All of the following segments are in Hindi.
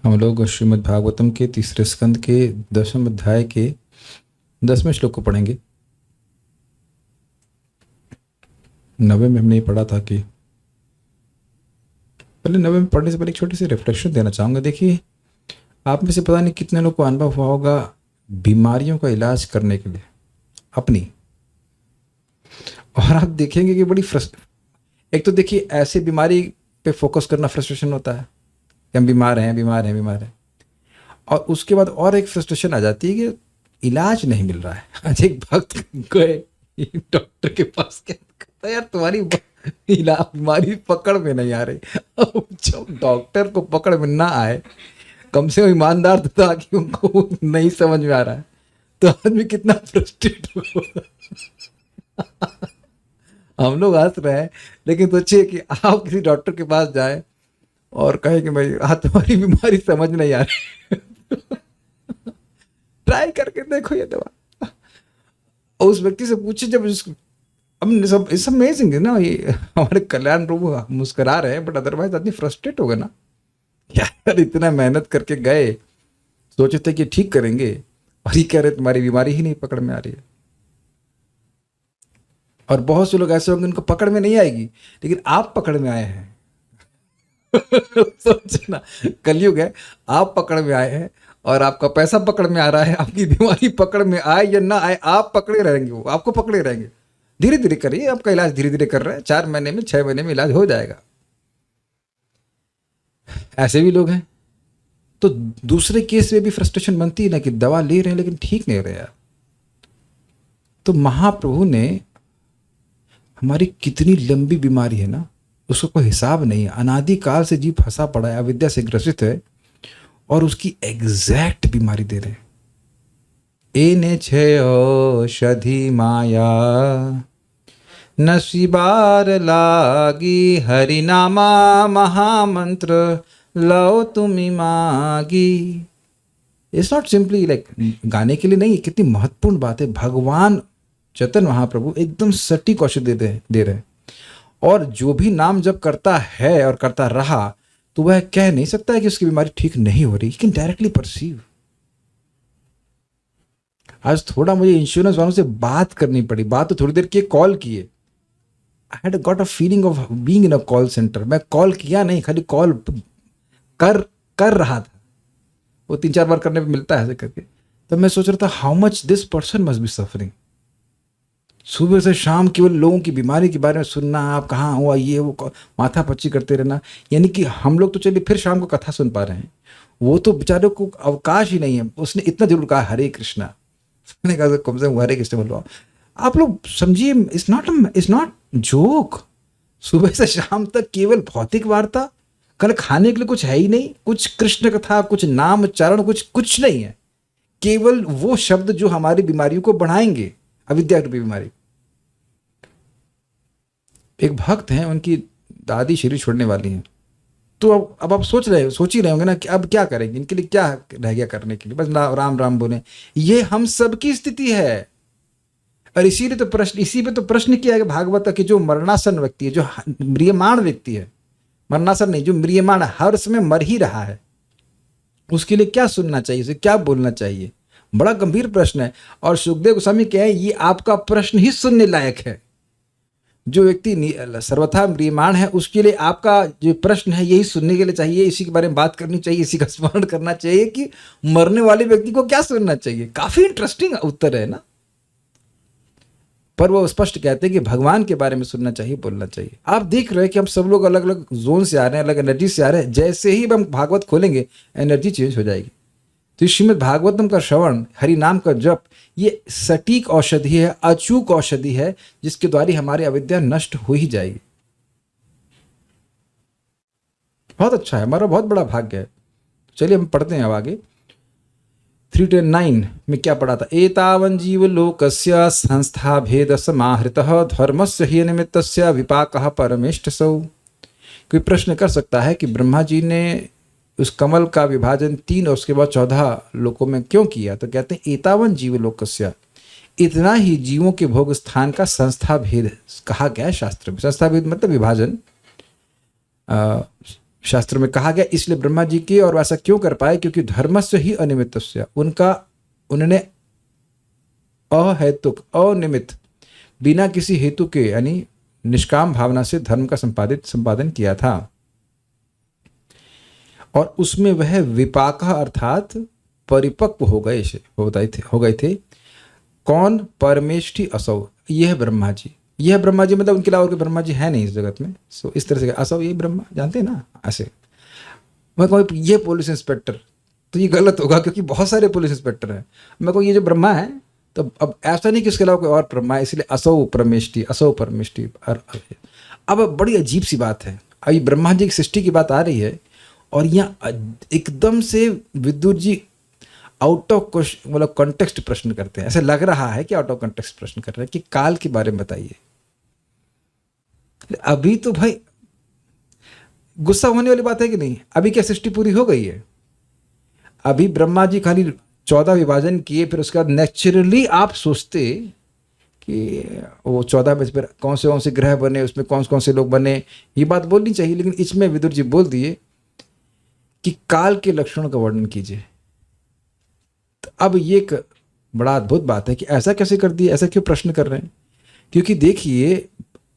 हम लोग श्रीमद् भागवतम के तीसरे स्कंद के 10वें अध्याय के 10वें श्लोक को पढ़ेंगे। 9वें में हमने ये पढ़ा था कि पहले 9वें में पढ़ने से पहले एक छोटी सी रिफ्लेक्शन देना चाहूँगा। देखिए, आप में से पता नहीं कितने लोग को अनुभव हुआ होगा बीमारियों का इलाज करने के लिए अपनी, और आप देखेंगे कि बड़ी एक तो देखिए ऐसी बीमारी पे फोकस करना फ्रस्ट्रेशन होता है कि हम बीमार हैं, और उसके बाद और एक फ्रस्ट्रेशन आ जाती है कि इलाज नहीं मिल रहा है। आज एक भक्त गए डॉक्टर के पास, कहता यार तुम्हारी बीमारी पकड़ में नहीं आ रही। अब जब डॉक्टर को पकड़ में ना आए, कम से कम ईमानदार तो था कि उनको नहीं समझ में आ रहा है, तो आदमी कितना फ्रस्ट्रेट होगा। हम लोग हंस रहे हैं, लेकिन सोचिए कि आप किसी डॉक्टर के पास जाए और कहे कि भाई तुम्हारी बीमारी समझ नहीं आ रही, ट्राई करके देखो ये दवा। और उस व्यक्ति से पूछे, जब अब सब इट्स अमेजिंग है ना, ये हमारे कल्याण प्रभु मुस्कुरा रहे हैं, बट अदरवाइज आदमी फ्रस्ट्रेट होगा ना यार, इतना मेहनत करके गए, सोचे थे कि ठीक करेंगे, और ये कह रहे तुम्हारी बीमारी ही नहीं पकड़ में आ रही है। और बहुत से लोग ऐसे होंगे उनको पकड़ में नहीं आएगी, लेकिन आप पकड़ में आए हैं। सोचना, कलयुग है, आप पकड़ में आए हैं और आपका पैसा पकड़ में आ रहा है। आपकी बीमारी पकड़ में आए या ना आए, आप पकड़े रहेंगे, वो आपको पकड़े रहेंगे। धीरे धीरे करिए, आपका इलाज धीरे धीरे कर रहे हैं, 4 महीने में 6 महीने में इलाज हो जाएगा। ऐसे भी लोग हैं। तो दूसरे केस में भी फ्रस्ट्रेशन बनती है ना कि दवा ले रहे हैं लेकिन ठीक नहीं रहे यार। तो महाप्रभु ने हमारी कितनी लंबी बीमारी है ना, उसको कोई हिसाब नहीं है। अनादिकाल से जीव फंसा पड़ा है, अविद्या से ग्रसित है, और उसकी एग्जैक्ट बीमारी दे रहे हैं। एने छे औषधि माया नसीबार लागी, हरिनामा महामंत्र लो तुमी मागी। इट्स नॉट सिंपली लाइक गाने के लिए नहीं, कितनी महत्वपूर्ण बात है। भगवान चैतन्य महाप्रभु एकदम सटीक औषधि दे रहे हैं, और जो भी नाम जब करता है और करता रहा, तो वह कह नहीं सकता है कि उसकी बीमारी ठीक नहीं हो रही। You can directly perceive. आज थोड़ा मुझे इंश्योरेंस वालों से बात करनी पड़ी, बात तो थोड़ी देर की, कॉल किए। I had got a feeling of being in a call centre. मैं कॉल किया नहीं, खाली कॉल कर रहा था। वो 3-4 बार करने पे मिलता है ऐसे करके। तो मैं सोच रहा था how much this person must be suffering. सुबह से शाम केवल लोगों की बीमारी के बारे में सुनना, आप कहाँ हुआ ये वो, माथा पच्ची करते रहना। यानी कि हम लोग तो चलिए फिर शाम को कथा सुन पा रहे हैं, वो तो बेचारे को अवकाश ही नहीं है। उसने इतना जरूर कहा हरे कृष्णा, मैंने कहा कम से कम हरे कृष्ण बोलो। आप लोग समझिए, इट्स नॉट जोक। सुबह से शाम तक केवल भौतिक वार्ता, कल खाने के लिए कुछ है ही नहीं, कुछ कृष्ण कथा, कुछ नाम उच्चारण, कुछ नहीं है। केवल वो शब्द जो हमारी बीमारियों को बढ़ाएंगे, अविद्या रूपी बीमारी। एक भक्त हैं, उनकी दादी शरीर छोड़ने वाली हैं। तो अब आप सोच ही रहे होंगे ना कि अब क्या करेंगे, इनके लिए क्या रह गया करने के लिए, बस राम राम बोले। ये हम सबकी स्थिति है। और इसी पे तो प्रश्न किया है भागवत का कि जो मरणासन व्यक्ति है, जो म्रियमाण व्यक्ति है, मरणासन नहीं, जो म्रियमाण हर समय मर ही रहा है, उसके लिए क्या सुनना चाहिए, उसे क्या बोलना चाहिए? बड़ा गंभीर प्रश्न है। और सुखदेव गोस्वामी कहे ये आपका प्रश्न ही सुनने लायक है। जो व्यक्ति सर्वथा म्रियमाण है, उसके लिए आपका जो प्रश्न है यही सुनने के लिए चाहिए, इसी के बारे में बात करनी चाहिए, इसी का स्मरण करना चाहिए कि मरने वाले व्यक्ति को क्या सुनना चाहिए। काफी इंटरेस्टिंग उत्तर है ना। पर वो स्पष्ट कहते हैं कि भगवान के बारे में सुनना चाहिए, बोलना चाहिए। आप देख रहे हैं कि हम सब लोग अलग अलग जोन से आ रहे हैं, अलग एनर्जी से आ रहे हैं। जैसे ही हम भागवत खोलेंगे, एनर्जी चेंज हो जाएगी। तो श्रीमद् भागवतम का श्रवण, हरि नाम का जप, ये सटीक औषधि है, अचूक औषधि है, जिसके द्वारा हमारी अविद्या नष्ट हो ही जाएगी। बहुत अच्छा है, हमारा बहुत बड़ा भाग्य है। चलिए हम पढ़ते हैं अब आगे। 309 में क्या पढ़ा था? एतावन जीव लोकस्य संस्था भेद समाहृतः धर्मस्य हि निमित्तस्य विपाकः परमेष्ठसौ। कोई प्रश्न कर सकता है कि ब्रह्मा जी ने उस कमल का विभाजन 3 और उसके बाद 14 लोकों में क्यों किया? तो कहते हैं एतावन जीव लोकस्य, इतना ही जीवों के भोग स्थान का संस्था भेद कहा गया है शास्त्र में। संस्था भेद मतलब विभाजन। शास्त्र में कहा गया इसलिए ब्रह्मा जी की, और ऐसा क्यों कर पाए, क्योंकि धर्मस्य ही अनिमित्तस्य, उन्होंने अहेतुक अनिमित्त बिना किसी हेतु के यानी निष्काम भावना से धर्म का संपादन किया था। और उसमें वह विपाक अर्थात परिपक्व हो गए थे। कौन? परमेष्ठि असौ, यह ब्रह्मा जी। यह ब्रह्मा जी मतलब उनके अलावा और कोई ब्रह्मा जी है नहीं इस जगत में। सो इस तरह से असौ ये ब्रह्मा, जानते हैं ना ऐसे। मैं कहूँ ये पुलिस इंस्पेक्टर, तो ये गलत होगा क्योंकि बहुत सारे पुलिस इंस्पेक्टर हैं। मैं कहूँ ये जो ब्रह्मा है, तो अब ऐसा नहीं कि उसके अलावा कोई और ब्रह्मा है, इसलिए असौ परमेष्टि। अब बड़ी अजीब सी बात है, अभी ब्रह्मा जी की सृष्टि की बात आ रही है और यहाँ एकदम से विद्युत जी आउट ऑफ क्वेश्चन मतलब कॉन्टेक्स्ट प्रश्न करते हैं। ऐसा लग रहा है कि आउट ऑफ कॉन्टेक्स्ट प्रश्न कर रहे हैं कि काल के बारे में बताइए। अभी तो भाई गुस्सा होने वाली बात है कि नहीं? अभी क्या सृष्टि पूरी हो गई है? अभी ब्रह्मा जी खाली 14 विभाजन किए, फिर उसके बाद नेचुरली आप सोचते कि वो 14 में फिर कौन से ग्रह बने, उसमें कौन से लोग बने, ये बात बोलनी चाहिए। लेकिन इसमें विदुर जी बोल दिए कि काल के लक्षणों का वर्णन कीजिए। तो अब ये एक बड़ा अद्भुत बात है कि ऐसा कैसे कर दिया, ऐसा क्यों प्रश्न कर रहे हैं? क्योंकि देखिए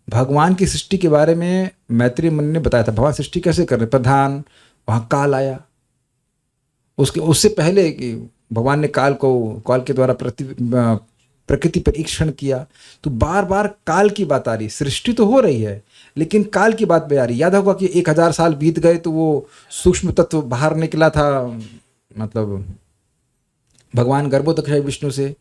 भगवान की सृष्टि के बारे में मैत्रेय मुनि ने बताया था, भगवान सृष्टि कैसे कर रहे, प्रधान, वहाँ काल आया। उससे पहले कि भगवान ने काल के द्वारा प्रकृति पर ईक्षण किया। तो बार बार काल की बात आ रही, सृष्टि तो हो रही है लेकिन काल की बात भी आ रही। याद होगा कि 1000 साल बीत गए तो वो सूक्ष्म तत्व बाहर निकला था, मतलब भगवान गर्भोदक है विष्णु से,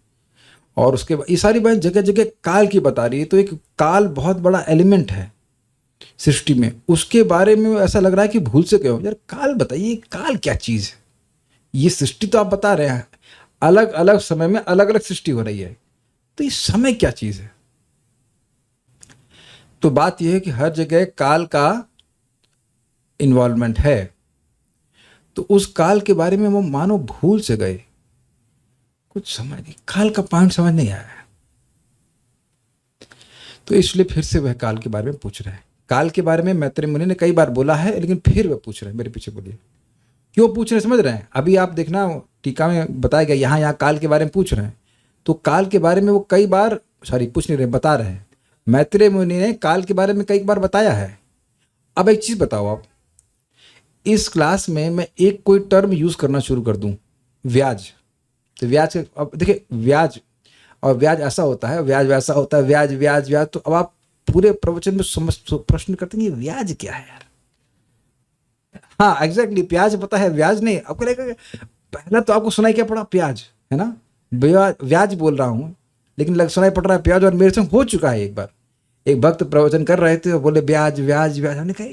और उसके बाद ये सारी बात जगह जगह काल की बता रही है। तो एक काल बहुत बड़ा एलिमेंट है सृष्टि में, उसके बारे में ऐसा लग रहा है कि भूल से गए हो। यार काल बताइए, काल क्या चीज़ है? ये सृष्टि तो आप बता रहे हैं, अलग अलग समय में अलग अलग सृष्टि हो रही है, तो ये समय क्या चीज़ है? तो बात यह है कि हर जगह काल का इन्वॉल्वमेंट है। तो उस काल के बारे में वो मानो भूल से गए, कुछ समझ नहीं, काल का पॉइंट समझ नहीं आया। तो इसलिए फिर से वह काल के बारे में पूछ रहे हैं। काल के बारे में मैत्रेय मुनि ने कई बार बोला है, लेकिन फिर वह पूछ रहे हैं। मेरे पीछे बोलिए क्यों पूछ रहे हैं, समझ रहे हैं? अभी आप देखना टीका में बताया गया, यहाँ काल के बारे में पूछ रहे हैं। तो काल के बारे में वो कई बार पूछ नहीं रहे, बता रहे हैं। मैत्रेय मुनि ने काल के बारे में कई बार बताया है। अब एक चीज़ बताओ आप, इस क्लास में मैं एक कोई टर्म यूज़ करना शुरू कर दूँ, ब्याज, तो ब्याज, अब देखिए ब्याज और ब्याज ऐसा होता है, ब्याज वैसा होता है, ब्याज ब्याज ब्याज। तो अब आप पूरे प्रवचन में प्रश्न करते हैं ये ब्याज क्या है यार? हाँ एग्जैक्टली, प्याज पता है, ब्याज नहीं। आपको लगेगा पहला तो आपको सुनाई क्या पड़ा, प्याज है ना, ब्याज बोल रहा हूँ, लेकिन सुनाई पड़ रहा है प्याज। और मेरे से हो चुका है, एक बार एक भक्त प्रवचन कर रहे थे, बोले ब्याज ब्याज ब्याज। हमने कहा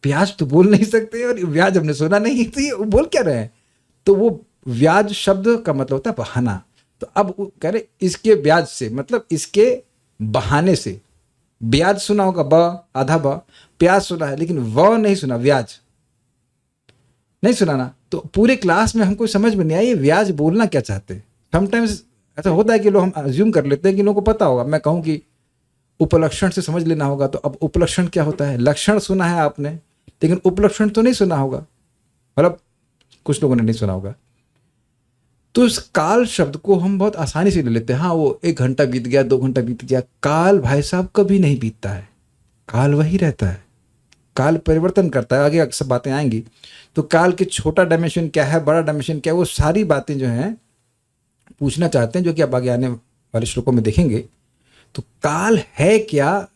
प्याज तो बोल नहीं सकते और ब्याज हमने सुना नहीं, तो ये बोल क्या रहे हैं? तो वो ब्याज शब्द का मतलब होता है बहाना। तो अब कह रहे इसके ब्याज से मतलब इसके बहाने से। ब्याज सुना होगा, ब आधा ब, प्याज सुना है लेकिन व नहीं सुना, ब्याज नहीं सुना ना। तो पूरे क्लास में हमको समझ में नहीं आया ये ब्याज बोलना क्या चाहते हैं। समटाइम्स ऐसा होता है कि लोग हम अज्यूम कर लेते हैं कि लोगों को पता होगा। मैं कहूँ कि उपलक्षण से समझ लेना होगा, तो अब उपलक्षण क्या होता है? लक्षण सुना है आपने लेकिन उपलक्षण तो नहीं सुना होगा, मतलब कुछ लोगों ने नहीं सुना होगा। तो इस काल शब्द को हम बहुत आसानी से ले लेते हैं। हाँ वो 1 घंटा बीत गया, 2 घंटा बीत गया, काल भाई साहब कभी नहीं बीतता है, काल वही रहता है। काल परिवर्तन करता है, आगे अक्सर बातें आएंगी। तो काल के छोटा डायमेंशन क्या है, बड़ा डायमेंशन क्या है, वो सारी बातें जो हैं पूछना चाहते हैं, जो कि आप आगे आने वाले श्लोकों में देखेंगे। तो काल है क्या,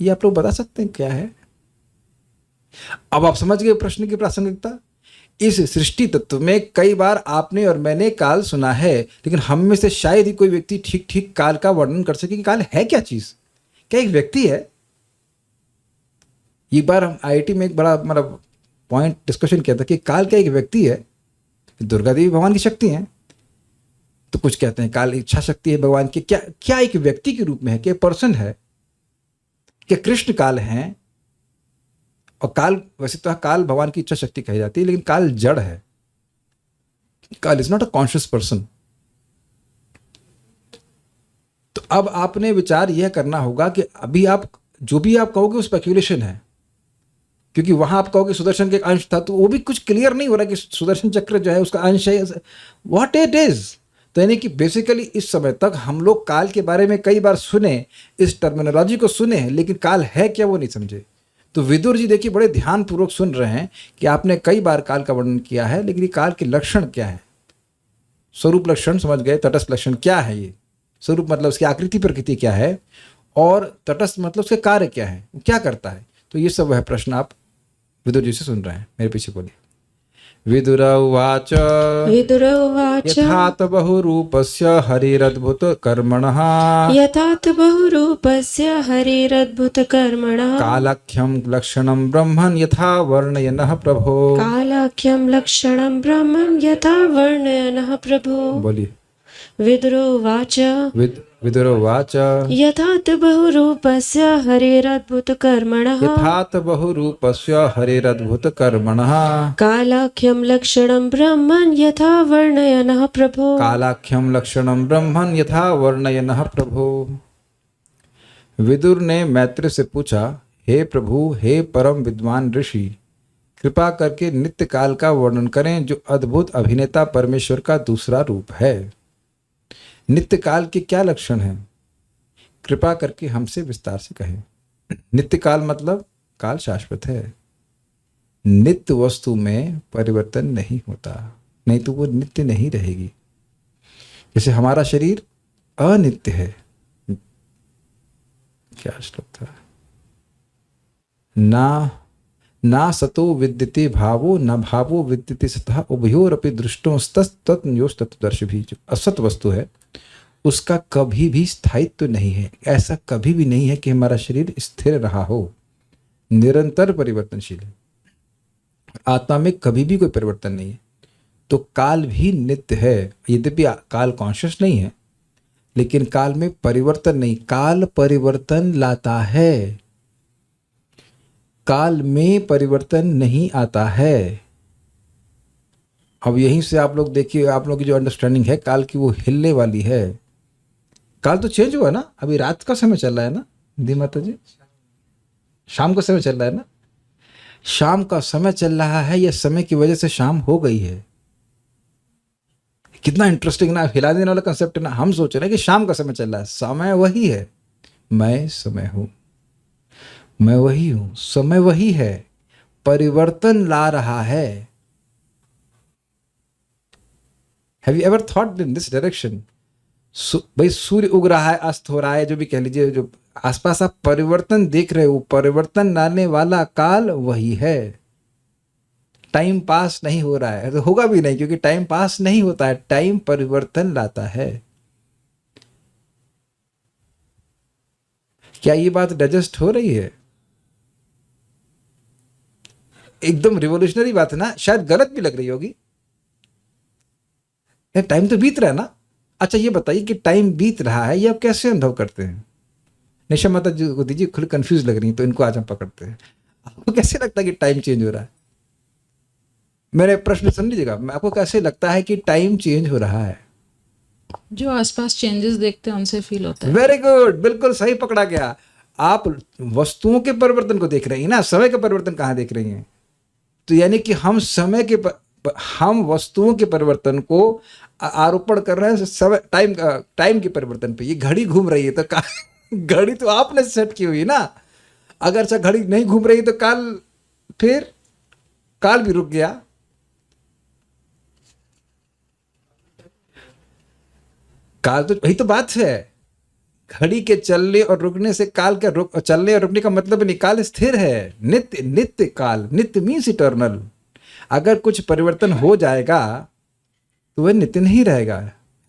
ये आप लोग बता सकते हैं क्या है? अब आप समझ गए प्रश्न की प्रासंगिकता। इस सृष्टि तत्व में कई बार आपने और मैंने काल सुना है, लेकिन हम में से शायद ही कोई व्यक्ति ठीक ठीक काल का वर्णन कर सके कि काल है क्या चीज, क्या एक व्यक्ति है। एक बार हम आईआईटी में एक बड़ा मतलब पॉइंट डिस्कशन किया था कि काल क्या एक व्यक्ति है? दुर्गा देवी भगवान की शक्ति है, तो कुछ कहते हैं काल इच्छा शक्ति है भगवान की। क्या क्या एक व्यक्ति के रूप में है, क्या पर्सन है? क्या कृष्ण काल है? और काल वैसे तो काल भगवान की इच्छा शक्ति कही जाती है, लेकिन काल जड़ है। काल is not a conscious person. तो अब आपने विचार यह करना होगा कि अभी आप जो भी आप कहोगे वो स्पेक्यूलेशन है, क्योंकि वहां आप कहोगे सुदर्शन के एक अंश था, तो वो भी कुछ क्लियर नहीं हो रहा कि सुदर्शन चक्र जो है उसका अंश है, व्हाट इट इज। तो यानी कि बेसिकली इस समय तक हम लोग काल के बारे में कई बार सुने, इस टर्मिनोलॉजी को सुने हैं, लेकिन काल है क्या वो नहीं समझे। तो विदुर जी देखिए बड़े ध्यानपूर्वक सुन रहे हैं कि आपने कई बार काल का वर्णन किया है, लेकिन ये काल के लक्षण क्या है। स्वरूप लक्षण समझ गए, तटस्थ लक्षण क्या है, ये स्वरूप मतलब उसकी आकृति प्रकृति क्या है, और तटस्थ मतलब उसके कार्य क्या है, वो क्या करता है। तो ये सब वह प्रश्न आप विदुर जी से सुन रहे हैं। मेरे पीछे बोलिए। विदुर उवाच विदुर उवाच यथात बहुरूपस्य हरिरद्भुतकर्मणः यथात् बहुरूपस्य हरिरद्भुतकर्मणः कालाख्यं लक्षणं ब्रह्मन् यथा वर्णयनः प्रभो। कालाख्यं लक्षणं ब्रह्मं यथा वर्णयनः प्रभो। बोलिए। विदुर उवाच विदुर उवाच यथात् बहुरूपस्य हरिरद्भुतकर्मणः यथात बहुरूपस्य हरिरद्भुतकर्मणः कालाख्यं लक्षणं ब्रह्मन् यथा वर्णयनः प्रभो। कालाख्यं लक्षणं ब्रह्मन् यथा वर्णयनः प्रभो। विदुर ने मैत्र से पूछा, हे प्रभु, हे परम विद्वान ऋषि, कृपा करके नित्य काल का वर्णन करें जो अद्भुत अभिनेता परमेश्वर का दूसरा रूप है। नित्य काल के क्या लक्षण हैं, कृपा करके हमसे विस्तार से कहें। नित्य काल मतलब काल शाश्वत है, नित्य वस्तु में परिवर्तन नहीं होता, नहीं तो वो नित्य नहीं रहेगी। जैसे हमारा शरीर अनित्य है, क्या श्लोक था, ना सतो विद्यते भावो न भावो विद्यते सतः उभयोरपि दृष्टोस्तत्तयोस्तत्दर्श भी। जो असत वस्तु है उसका कभी भी स्थायित्व नहीं है। ऐसा कभी भी नहीं है कि हमारा शरीर स्थिर रहा हो, निरंतर परिवर्तनशील है। आत्मा में कभी भी कोई परिवर्तन नहीं है। तो काल भी नित्य है, यद्यपि काल कॉन्शियस नहीं है, लेकिन काल में परिवर्तन नहीं, काल परिवर्तन लाता है, काल में परिवर्तन नहीं आता है। अब यहीं से आप लोग देखिए, आप लोग की जो अंडरस्टैंडिंग है काल की वो हिलने वाली है। काल तो चेंज हुआ ना, अभी रात का समय चल रहा है ना दी माता जी, शाम का समय चल रहा है ना, शाम का समय चल रहा है, यह समय की वजह से शाम हो गई है। कितना इंटरेस्टिंग ना, हिला देने वाला कंसेप्ट है ना। हम सोच रहे हैं कि शाम का समय चल रहा है, समय वही है, मैं समय हूं, मैं वही हूं, समय वही है, परिवर्तन ला रहा है। Have you ever thought in this direction? भाई सूर्य उग रहा है, अस्त हो रहा है, जो भी कह लीजिए, जो आसपास आप परिवर्तन देख रहे हो, परिवर्तन लाने वाला काल वही है। टाइम पास नहीं हो रहा है, तो होगा भी नहीं, क्योंकि टाइम पास नहीं होता है, टाइम परिवर्तन लाता है। क्या ये बात डाइजेस्ट हो रही है? एकदम रिवोल्यूशनरी बात है ना, शायद गलत भी लग रही होगी। टाइम तो बीत रहा है ना। अच्छा ये बताइए कि टाइम बीत रहा है, ये आप कैसे अनुभव करते हैं? निशा माता जी को दीजिए, खुद कंफ्यूज लग रही है, तो इनको आज हम पकड़ते हैं। आपको कैसे लगता है कि टाइम चेंज हो रहा है? मेरे प्रश्न सुन लीजिएगा, आपको कैसे लगता है कि टाइम चेंज हो रहा है? जो आसपास चेंजेस देखते हैं उनसे फील होता है। वेरी गुड, बिल्कुल सही पकड़ा गया। आप वस्तुओं के परिवर्तन को देख रहे हैं ना, समय का परिवर्तन कहाँ देख रही हैं? तो यानी कि हम समय के हम वस्तुओं के परिवर्तन को आरोपण कर रहे हैं समय, टाइम के परिवर्तन पे। ये घड़ी घूम रही है तो घड़ी तो आपने सेट की हुई ना। अगर से घड़ी नहीं घूम रही तो फिर काल भी रुक गया। काल तो वही तो बात है, घड़ी के चलने और रुकने से काल के चलने और रुकने का मतलब नहीं, काल स्थिर है, नित्य। नित्य काल, नित्य मीन्स इटर्नल। अगर कुछ परिवर्तन हो जाएगा तो वह नित्य नहीं रहेगा।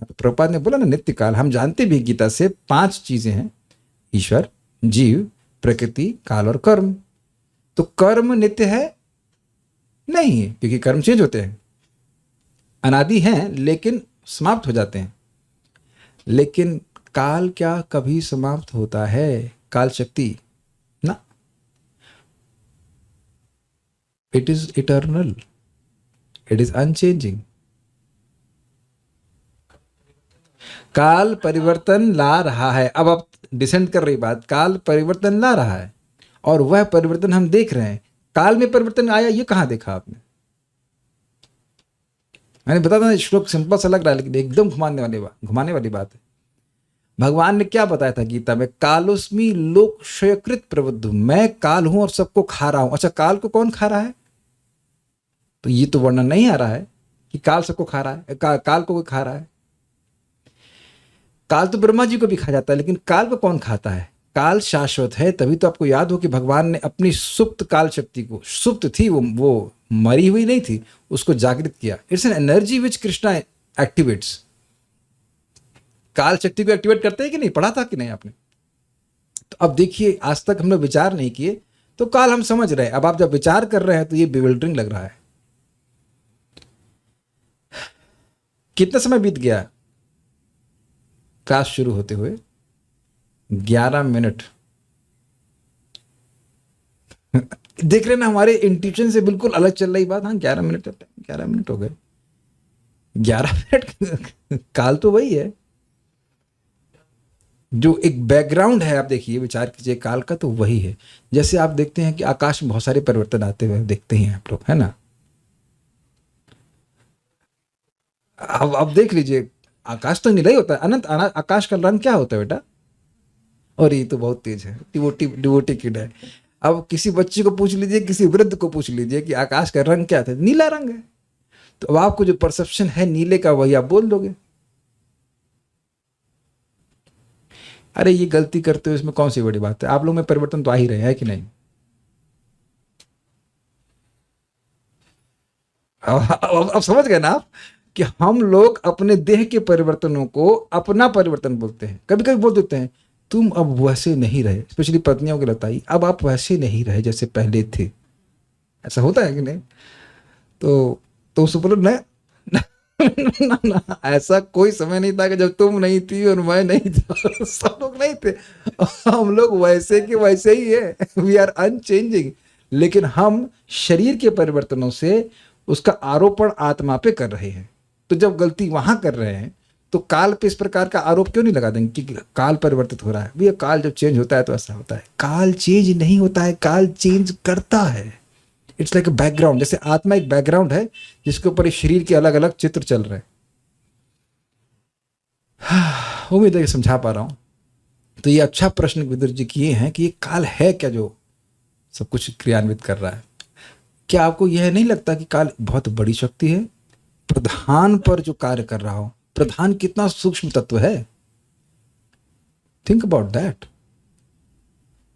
तो प्रभुपाद ने बोला ना नित्य काल। हम जानते भी गीता से 5 चीजें हैं, ईश्वर, जीव, प्रकृति, काल और कर्म। तो कर्म नित्य है नहीं, क्योंकि कर्म चेंज होते हैं, अनादि हैं लेकिन समाप्त हो जाते हैं। लेकिन काल क्या कभी समाप्त होता है? काल शक्ति ना, it is eternal, it is unchanging. काल परिवर्तन ला रहा है। अब आप डिसेंड कर रही बात, काल परिवर्तन ला रहा है और वह परिवर्तन हम देख रहे हैं। काल में परिवर्तन आया ये कहाँ देखा आपने? मैंने बताया था श्लोक सिंपल सा लग रहा है लेकिन एकदम घुमाने वाली बात है। भगवान ने क्या बताया था गीता में? कालोस्मी लोक क्षयकृत प्रबुद्ध, मैं काल हूं और सबको खा रहा हूं। अच्छा, काल को कौन खा रहा है? तो ये तो वर्णन नहीं आ रहा है कि काल सबको खा रहा है, काल को कोई खा रहा है। काल तो ब्रह्मा जी को भी खा जाता है, लेकिन काल को कौन खाता है? काल शाश्वत है। तभी तो आपको याद हो कि भगवान ने अपनी सुप्त काल शक्ति को, सुप्त थी वो मरी हुई नहीं थी, उसको जागृत किया। It's an energy which Krishna activates. काल शक्ति को एक्टिवेट करते हैं कि नहीं? पढ़ा था कि नहीं आपने? तो अब देखिए, आज तक हमने विचार नहीं किए तो काल हम समझ रहे हैं, अब आप जब विचार कर रहे हैं तो ये बिविल्डरिंग लग रहा है। कितना समय बीत गया क्लास शुरू होते हुए? 11 मिनट। देख रहे ना, हमारे इंट्यूशन से बिल्कुल अलग चल रही बात। हाँ, 11 मिनट, 11 मिनट हो गए। 11 मिनट काल तो वही है जो एक बैकग्राउंड है। आप देखिए, विचार कीजिए, काल का तो वही है। जैसे आप देखते हैं कि आकाश में बहुत सारे परिवर्तन आते हुए देखते हैं आप लोग, है ना? अब देख लीजिए, आकाश तो नीला ही होता है। अनंत आकाश का रंग क्या होता है बेटा? और ये तो बहुत तेज है, डिवोटी किड है। अब किसी बच्चे को पूछ लीजिए, किसी वृद्ध को पूछ लीजिए कि आकाश का रंग क्या था? नीला रंग है। तो अब आपको जो परसेप्शन है नीले का, वही आप बोल दोगे। अरे ये गलती करते हो, इसमें कौन सी बड़ी बात है? आप लोग में परिवर्तन तो आ ही रहे हैं कि नहीं? अब समझ गए ना आप कि हम लोग अपने देह के परिवर्तनों को अपना परिवर्तन बोलते हैं। कभी कभी बोल देते हैं तुम अब वैसे नहीं रहे, स्पेशली पत्नियों के लताई, अब आप वैसे नहीं रहे जैसे पहले थे। ऐसा होता है कि नहीं? तो उसको बोलो ना, ना, ऐसा कोई समय नहीं था कि जब तुम नहीं थी और मैं नहीं था, सब लोग नहीं थे, हम लोग वैसे के वैसे ही है। We are unchanging. लेकिन हम शरीर के परिवर्तनों से उसका आरोपण आत्मा पे कर रहे हैं। तो जब गलती वहां कर रहे हैं तो काल पे इस प्रकार का आरोप क्यों नहीं लगा देंगे कि काल परिवर्तित हो रहा है? भैया, काल जब चेंज होता है तो ऐसा होता है। काल चेंज नहीं होता है, काल चेंज करता है। It's like a background. जैसे आत्मा एक बैकग्राउंड है जिसके ऊपर इस शरीर के अलग अलग चित्र चल रहे हैं। उम्मीद है कि समझा पा रहा हूं। तो ये अच्छा प्रश्न विदुर जी किए हैं कि ये काल है क्या जो सब कुछ क्रियान्वित कर रहा है? क्या आपको यह नहीं लगता कि काल बहुत बड़ी शक्ति है, प्रधान पर जो कार्य कर रहा हो? प्रधान कितना सूक्ष्म तत्व है। Think about that.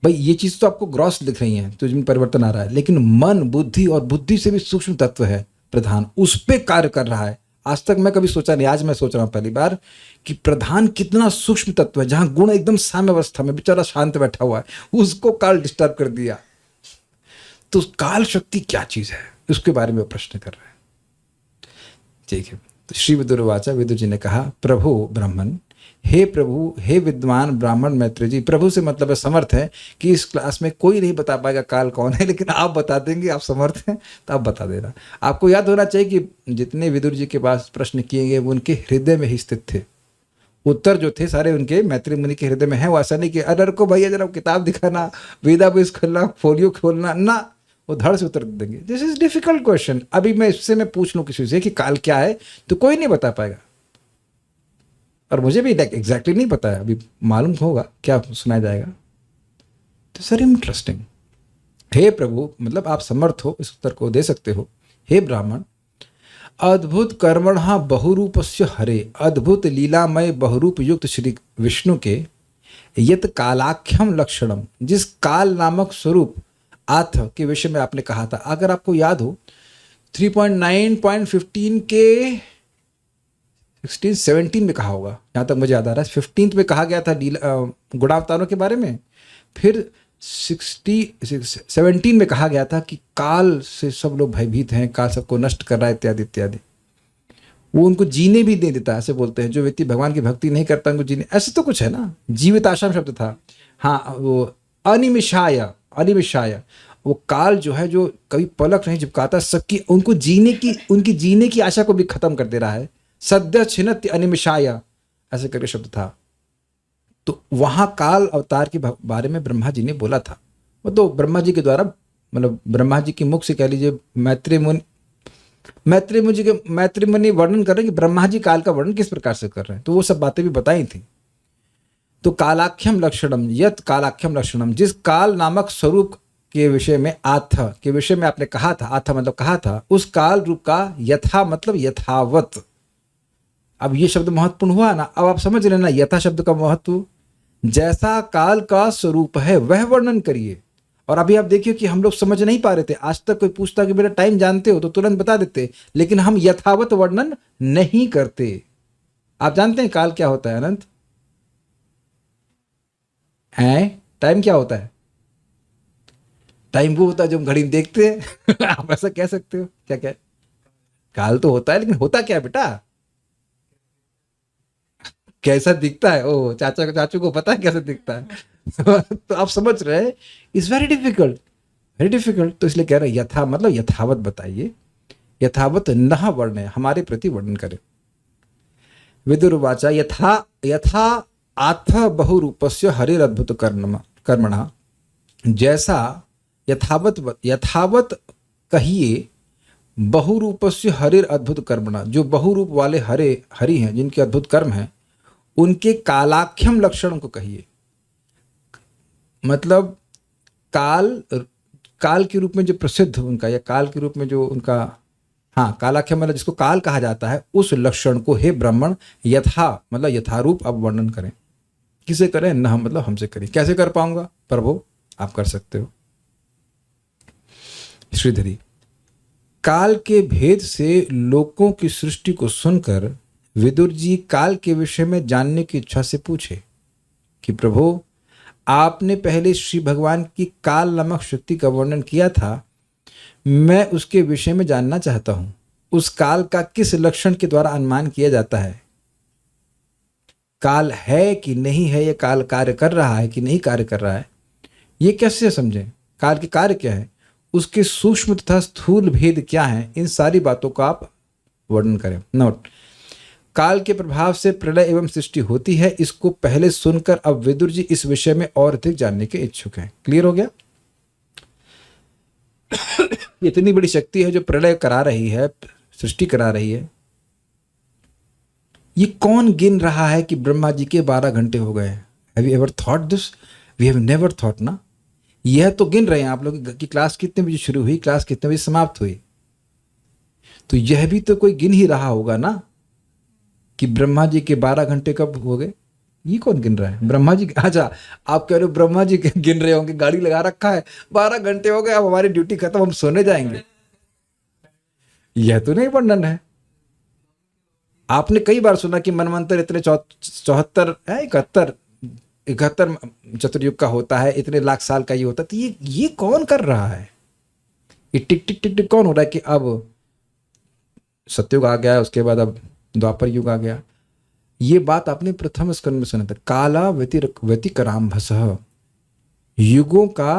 भाई, ये चीज तो आपको ग्रॉस दिख रही है, तो जिसमें परिवर्तन आ रहा है, लेकिन मन, बुद्धि और बुद्धि से भी सूक्ष्म तत्व है प्रधान, उस पे कार्य कर रहा है। आज तक मैं कभी सोचा नहीं, आज मैं सोच रहा हूं पहली बार कि प्रधान कितना सूक्ष्म तत्व है। जहां गुण एकदम साम्य अवस्था में बेचारा शांत बैठा हुआ है, उसको काल डिस्टर्ब कर दिया। तो काल शक्ति क्या चीज है, उसके बारे में प्रश्न कर रहे हैं। ठीक है, तो श्री विदुरवाचा, विदुर जी ने कहा, प्रभु ब्राह्मण, हे प्रभु, हे विद्वान ब्राह्मण मैत्री जी। प्रभु से मतलब है समर्थ है कि इस क्लास में कोई नहीं बता पाएगा काल कौन है, लेकिन आप बता देंगे, आप समर्थ हैं तो आप बता देना। आपको याद होना चाहिए कि जितने विदुर जी के पास प्रश्न किए गए वो उनके हृदय में ही स्थित थे। उत्तर जो थे सारे उनके मैत्री मुनि के हृदय में है। वो ऐसा नहीं कि अरे को भैया जरा किताब दिखाना, वेदा बेस खोलना, फोलियो खोलना, ना, वो धड़ से उत्तर देंगे। This is difficult question. अभी मैं इससे मैं पूछ लूं किसी से कि काल क्या है तो कोई नहीं बता पाएगा, और मुझे भी एग्जैक्टली नहीं पता है। अभी मालूम होगा क्या सुनाया जाएगा। तो सर इंटरेस्टिंग। हे प्रभु, मतलब आप समर्थ हो, इस उत्तर को दे सकते हो। हे ब्राह्मण, अद्भुत कर्मणः बहुरूपस्य हरे, अद्भुत लीलामय बहुरूप युक्त श्री विष्णु के यत कालाख्यम लक्षणम, जिस काल नामक स्वरूप आथ के विषय में आपने कहा था। अगर आपको याद हो 3.9.15 के 16-17 में कहा होगा, जहाँ तक मुझे याद आ रहा है। 15 में कहा गया था गुणावतारों के बारे में। फिर 17 में कहा गया था कि काल से सब लोग भयभीत हैं, काल सबको नष्ट कर रहा है, इत्यादि इत्यादि। वो उनको जीने भी नहीं देता, ऐसे बोलते हैं। जो व्यक्ति भगवान की भक्ति नहीं करता उनको जीने, ऐसे तो कुछ है ना। जीविताशम शब्द था। हाँ, वो अनिमिषाय, वो काल जो है, जो कभी पलक नहीं झपकाता, सबकी उनकी जीने की आशा को भी खत्म कर दे रहा है। सद्य छिन्नत्य अनिमिषाय, ऐसे करके शब्द था। तो वहां काल अवतार के बारे में ब्रह्मा जी ने बोला था। वो तो ब्रह्मा जी के द्वारा मतलब ब्रह्मा जी के मुख से कह लीजिए मैत्री मुनि वर्णन कर रहे हैं कि ब्रह्मा जी काल का वर्णन किस प्रकार से कर रहे हैं, तो वो सब बातें भी बताई थी। तो कालाख्यम लक्षणम यत कालाख्यम लक्षणम, जिस काल नामक स्वरूप के विषय में आथ के विषय में आपने कहा था, आथ मतलब कहा था, उस काल रूप का यथा मतलब यथावत। अब ये शब्द महत्वपूर्ण हुआ ना, अब आप समझ लेना यथा शब्द का महत्व। जैसा काल का स्वरूप है वह वर्णन करिए। और अभी आप देखिए कि हम लोग समझ नहीं पा रहे थे, आज तक कोई पूछता कि बेटा टाइम जानते हो तो तुरंत बता देते, लेकिन हम यथावत वर्णन नहीं करते। आप जानते हैं काल क्या होता है अनंत? टाइम क्या होता है? टाइम वो होता है जो हम घड़ी में देखते हैं। आप ऐसा कह सकते हो क्या? क्या काल तो होता है, लेकिन होता क्या बेटा? कैसा दिखता है? ओ चाचू को पता है कैसा दिखता है। तो आप समझ रहे हैं, it's very difficult, very difficult. तो इसलिए कह रहे हैं यथा मतलब यथावत बताइए, यथावत न वर्णय, हमारे प्रति वर्णन करें। विदुर्वाचा यथा आथ बहुरूपस्य हरिरद्भुत कर्मणा, जैसा यथावत कहिए बहुरूपस्य हरिर अद्भुत कर्मणा, जो बहुरूप वाले हरि हैं, जिनके अद्भुत कर्म हैं, उनके कालाख्यम लक्षण को कहिए। मतलब काल के रूप में जो प्रसिद्ध उनका, या काल के रूप में जो उनका, हाँ कालाख्यम मतलब जिसको काल कहा जाता है, उस लक्षण को हे ब्राह्मण यथा मतलब यथारूप आप वर्णन करें। किसे करें? न मतलब हमसे करें। कैसे कर पाऊंगा? प्रभु आप कर सकते हो। श्रीधरी, काल के भेद से लोकों की सृष्टि को सुनकर विदुर जी काल के विषय में जानने की इच्छा से पूछे कि प्रभु आपने पहले श्री भगवान की काल नामक शक्ति का वर्णन किया था, मैं उसके विषय में जानना चाहता हूं। उस काल का किस लक्षण के द्वारा अनुमान किया जाता है? काल है कि नहीं है, यह काल कार्य कर रहा है कि नहीं कार्य कर रहा है, ये कैसे समझें? काल के कार्य क्या है, उसके सूक्ष्म तथा स्थूल भेद क्या हैं, इन सारी बातों का आप वर्णन करें। नोट, काल के प्रभाव से प्रलय एवं सृष्टि होती है, इसको पहले सुनकर अब विदुर जी इस विषय में और अधिक जानने के इच्छुक हैं। क्लियर हो गया? इतनी बड़ी शक्ति है जो प्रलय करा रही है, सृष्टि करा रही है, ये कौन गिन रहा है कि ब्रह्मा जी के 12 घंटे हो गए? Have you ever thought this? We have never thought ना। यह तो गिन रहे हैं आप लोग कि क्लास कितने बजे शुरू हुई, क्लास कितने बजे समाप्त हुई, तो यह भी तो कोई गिन ही रहा होगा ना कि ब्रह्मा जी के 12 घंटे कब हो गए। ये कौन गिन रहा है? ब्रह्मा जी। अच्छा, आप कह रहे हो ब्रह्मा जी गिन रहे होंगे, गाड़ी लगा रखा है, 12 घंटे हो गए, अब हमारी ड्यूटी खत्म, हम सोने जाएंगे। यह तो नहीं वर्णन है। आपने कई बार सुना कि मनवंतर इतने 74 71 चतुर्युग का होता है, इतने लाख साल का ये होता है। तो ये कौन कर रहा है? ये टिक टिक टिक टिक कौन हो रहा है कि अब सतयुग आ गया, उसके बाद अब द्वापर युग आ गया। ये बात आपने प्रथम स्कंद में सुना था, काला व्यतिकराम्भसः, युगों का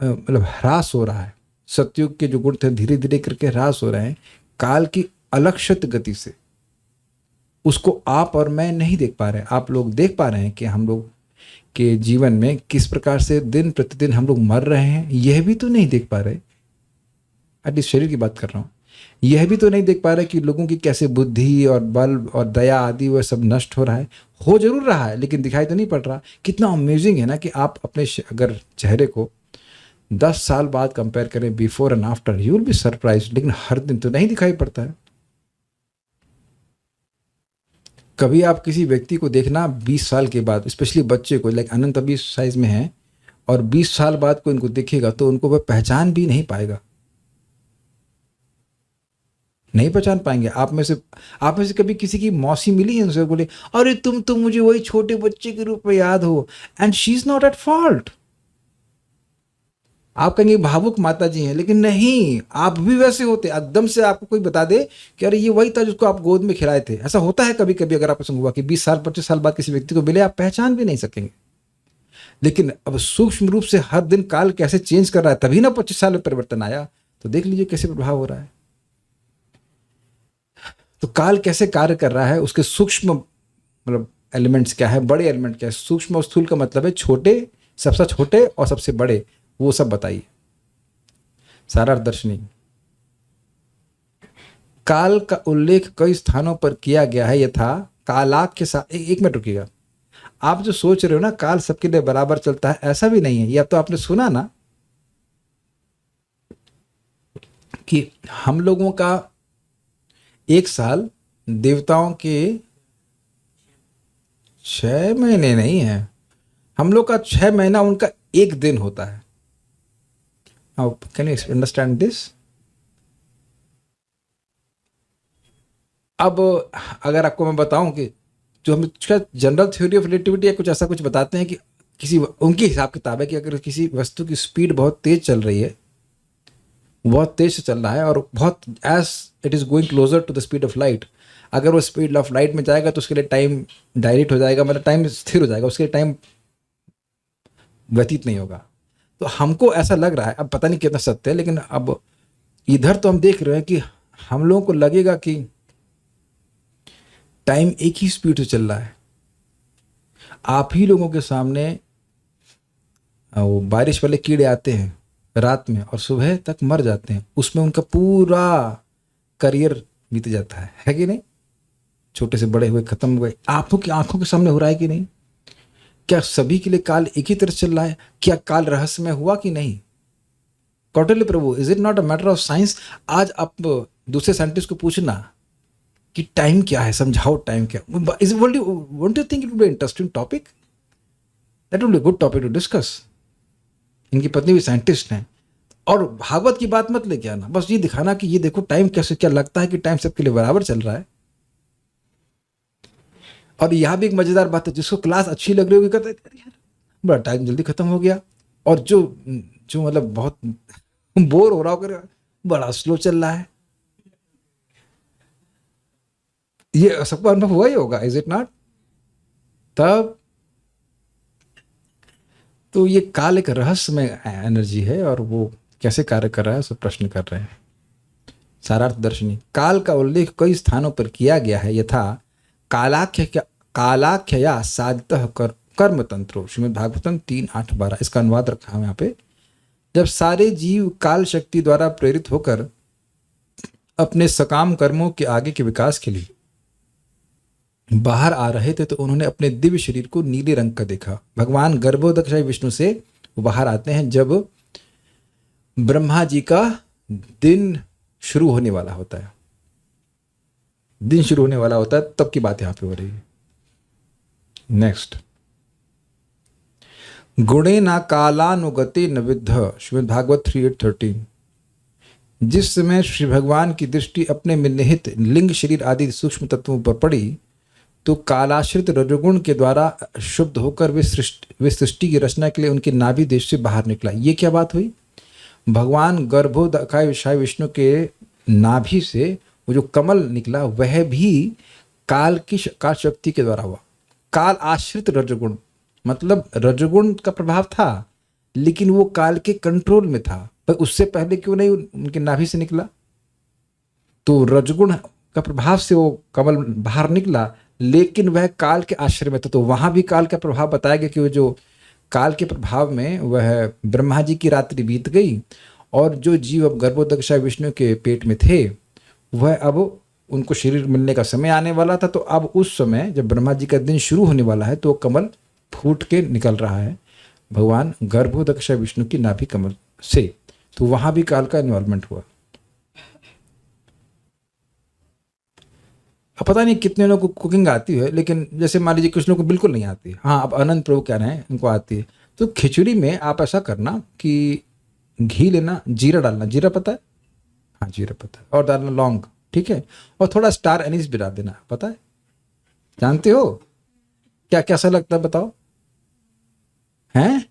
मतलब ह्रास हो रहा है। सतयुग के जो गुण थे धीरे धीरे करके ह्रास हो रहे हैं काल की अलक्षित गति से। उसको आप और मैं नहीं देख पा रहे हैं। आप लोग देख पा रहे हैं कि हम लोग के जीवन में किस प्रकार से दिन प्रतिदिन हम लोग मर रहे हैं, यह भी तो नहीं देख पा रहे। एटलीस्ट शरीर की बात कर रहा हूँ। यह भी तो नहीं देख पा रहे कि लोगों की कैसे बुद्धि और बल और दया आदि वह सब नष्ट हो रहा है। हो जरूर रहा है लेकिन दिखाई तो नहीं पड़ रहा। कितना अमेजिंग है ना कि आप अपने अगर चेहरे को 10 साल बाद कंपेयर करें, before and after, you will be surprised. लेकिन हर दिन तो नहीं दिखाई पड़ता है। कभी आप किसी व्यक्ति को देखना 20 साल के बाद, स्पेशली बच्चे को, लाइक अनंत अभी साइज में है और 20 साल बाद कोई इनको देखेगा तो उनको वह पहचान भी नहीं पाएगा, नहीं पहचान पाएंगे। आप में से कभी किसी की मौसी मिली है, उनसे बोले अरे तुम तो मुझे वही छोटे बच्चे के रूप में याद हो, and she is not at fault. आप कहेंगे भावुक माता जी हैं, लेकिन नहीं, आप भी वैसे होते। एकदम से आपको कोई बता दे कि अरे ये वही था जिसको आप गोद में खिलाए थे। ऐसा होता है कभी कभी। अगर आपको संग हुआ कि 20 साल 25 साल बाद किसी व्यक्ति को मिले, आप पहचान भी नहीं सकेंगे। लेकिन अब सूक्ष्म रूप से हर दिन काल कैसे चेंज कर रहा है, तभी ना 25 साल में परिवर्तन आया। तो देख लीजिए कैसे प्रभाव हो रहा है। तो काल कैसे कार्य कर रहा है, उसके सूक्ष्म मतलब एलिमेंट्स क्या है, बड़े एलिमेंट क्या है। सूक्ष्म और स्थूल का मतलब है छोटे, सबसे छोटे और सबसे बड़े, वो सब बताइए। सारार्थ दर्शनी। काल का उल्लेख कई स्थानों पर किया गया है, यथा कालाख्य एक मिनट रुकिएगा। आप जो सोच रहे हो ना काल सबके लिए बराबर चलता है, ऐसा भी नहीं है। या तो आपने सुना ना कि हम लोगों का एक साल देवताओं के 6 महीने नहीं है, हम लोग का 6 महीना उनका एक दिन होता है। Can you understand this? अब अगर आपको मैं बताऊं कि जो हम जनरल थ्योरी ऑफ रिलेटिविटी या कुछ ऐसा कुछ बताते हैं कि किसी उनके हिसाब किताब है कि अगर किसी वस्तु की स्पीड बहुत तेज चल रही है, बहुत तेज से चल रहा है और बहुत as it is going closer to the speed of light, अगर वो स्पीड ऑफ लाइट में जाएगा तो उसके लिए टाइम डायरेक्ट हो जाएगा, मतलब टाइम स्थिर हो जाएगा, उसके लिए टाइम व्यतीत नहीं होगा। तो हमको ऐसा लग रहा है, अब पता नहीं कितना सत्य है, लेकिन अब इधर तो हम देख रहे हैं कि हम लोगों को लगेगा कि टाइम एक ही स्पीड से चल रहा है। आप ही लोगों के सामने वो बारिश वाले कीड़े आते हैं रात में और सुबह तक मर जाते हैं, उसमें उनका पूरा करियर बीत जाता है कि नहीं? छोटे से बड़े हुए, खत्म हुए, आपको की आंखों के सामने हो रहा है कि नहीं? क्या सभी के लिए काल एक ही तरह चल रहा है? क्या काल रहस्यमय हुआ कि नहीं? कौटिल्य प्रभु, is it not a matter of science? आज आप दूसरे साइंटिस्ट को पूछना कि टाइम क्या है, समझाओ टाइम क्या। Won't you think it would be interesting topic? That would be good topic to discuss. इनकी पत्नी भी साइंटिस्ट हैं, और भागवत की बात मत लेके आना, बस ये दिखाना कि ये देखो टाइम कैसे, क्या लगता है कि टाइम सबके लिए बराबर चल रहा है। और यहाँ भी एक मजेदार बात है, जिसको क्लास अच्छी लग रही होगी कहते हैं यार बड़ा टाइम जल्दी खत्म हो गया, और जो जो मतलब बहुत बोर हो रहा होगा बड़ा स्लो चल रहा है। ये सबको अनुभव हुआ ही होगा, इज इट नॉट? तब तो ये काल एक रहस्यमय एनर्जी है, और वो कैसे कार्य कर रहा है सब प्रश्न कर रहे हैं। सारार्थ दर्शनी। काल का उल्लेख कई स्थानों पर किया गया है, यथा कालाख्यया साधितः कर्म तंत्रो, श्रीमद् भागवतम 3:8-12। इसका अनुवाद रखा है यहाँ पे। जब सारे जीव काल शक्ति द्वारा प्रेरित होकर अपने सकाम कर्मों के आगे के विकास के लिए बाहर आ रहे थे, तो उन्होंने अपने दिव्य शरीर को नीले रंग का देखा। भगवान गर्भोदक्षाई विष्णु से बाहर आते हैं जब ब्रह्मा जी का दिन शुरू होने वाला होता है, दिन शुरू होने वाला होता है, तब की बात यहां पे हो रही है। नेक्स्ट, गुणे ना कालानुगते न विद्ध, श्रीमद् भागवत 3:8-13। जिस समय श्री भगवान की दृष्टि अपने में निहित लिंग शरीर आदि सूक्ष्म तत्वों पर पड़ी, तो कालाश्रित रजोगुण के द्वारा शुद्ध होकर वे सृष्टि की रचना के लिए उनके नाभि देश से बाहर निकला। ये क्या बात हुई? भगवान गर्भोदकाय विष्णु के नाभि से वो जो कमल निकला वह भी काल शक्ति के द्वारा हुआ। काल आश्रित रजोगुण, मतलब रजोगुण का प्रभाव था, लेकिन वो काल के कंट्रोल में था। पर उससे पहले क्यों नहीं उनके नाभि से निकला? तो रजोगुण का प्रभाव से वो कमल बाहर निकला, लेकिन वह काल के आश्रय में था। तो वहां भी काल का प्रभाव बताया गया कि वो जो काल के प्रभाव में वह ब्रह्मा जी की रात्रि बीत गई, और जो जीव अब गर्भोदक्षाय विष्णु के पेट में थे वह अब उनको शरीर मिलने का समय आने वाला था। तो अब उस समय जब ब्रह्मा जी का दिन शुरू होने वाला है, तो कमल फूट के निकल रहा है भगवान गर्भोदक्षाय विष्णु की नाभि कमल से। तो वहां भी काल का इन्वॉल्वमेंट हुआ। अब पता नहीं कितने लोगों को कुकिंग आती है, लेकिन जैसे मान लीजिए कुछ लोगों को बिल्कुल नहीं आती। हाँ, अब अनंत प्रभु कह रहे हैं इनको आती है। तो खिचड़ी में आप ऐसा करना कि घी लेना, जीरा डालना, जीरा पता है? हाँ जीरा पता है, और डालना लौंग, ठीक है, और थोड़ा स्टार एनीस भी डाल देना, पता है? जानते हो क्या कैसा लगता है बताओ? हैं?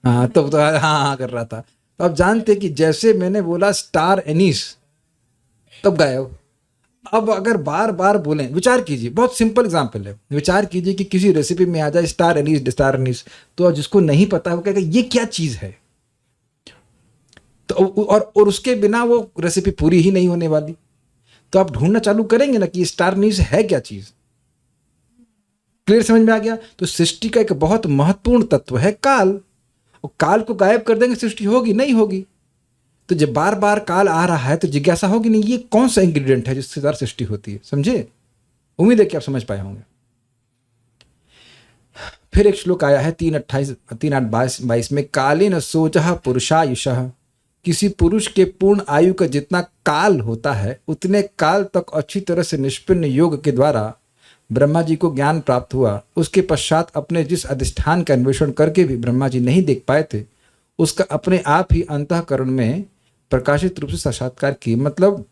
हाँ तो हाँ कर रहा था। तो आप जानते कि जैसे मैंने बोला स्टार एनीस, तब गायब। अब अगर बार बार बोलें, विचार कीजिए, बहुत सिंपल एग्जांपल है, विचार कीजिए कि किसी रेसिपी में आ जाए स्टार एनीस, तो जिसको नहीं पता वो कहेगा ये क्या चीज है, तो और उसके बिना वो रेसिपी पूरी ही नहीं होने वाली। तो आप ढूंढना चालू करेंगे ना कि स्टार एनीस है क्या चीज। क्लियर समझ में आ गया? तो सृष्टि का एक बहुत महत्वपूर्ण तत्व है काल, वो काल को गायब कर देंगे, सृष्टि होगी नहीं होगी। तो जब बार बार काल आ रहा है तो जिज्ञासा होगी नहीं, ये कौन सा इंग्रेडिएंट है जिससे द्वारा सृष्टि होती है। समझे? उम्मीद है कि आप समझ पाए होंगे। फिर एक श्लोक आया है 3:8-22 में, कालीन सोचः पुरुषायुषः, किसी पुरुष के पूर्ण आयु का जितना काल होता है उतने काल तक अच्छी तरह से निष्पन्न योग के द्वारा ब्रह्मा जी को ज्ञान प्राप्त हुआ। उसके पश्चात अपने जिस अधिष्ठान का अन्वेषण करके भी ब्रह्मा जी नहीं देख पाए थे, उसका अपने आप ही अंतःकरण में प्रकाशित रूप से साक्षात्कार किए। मतलब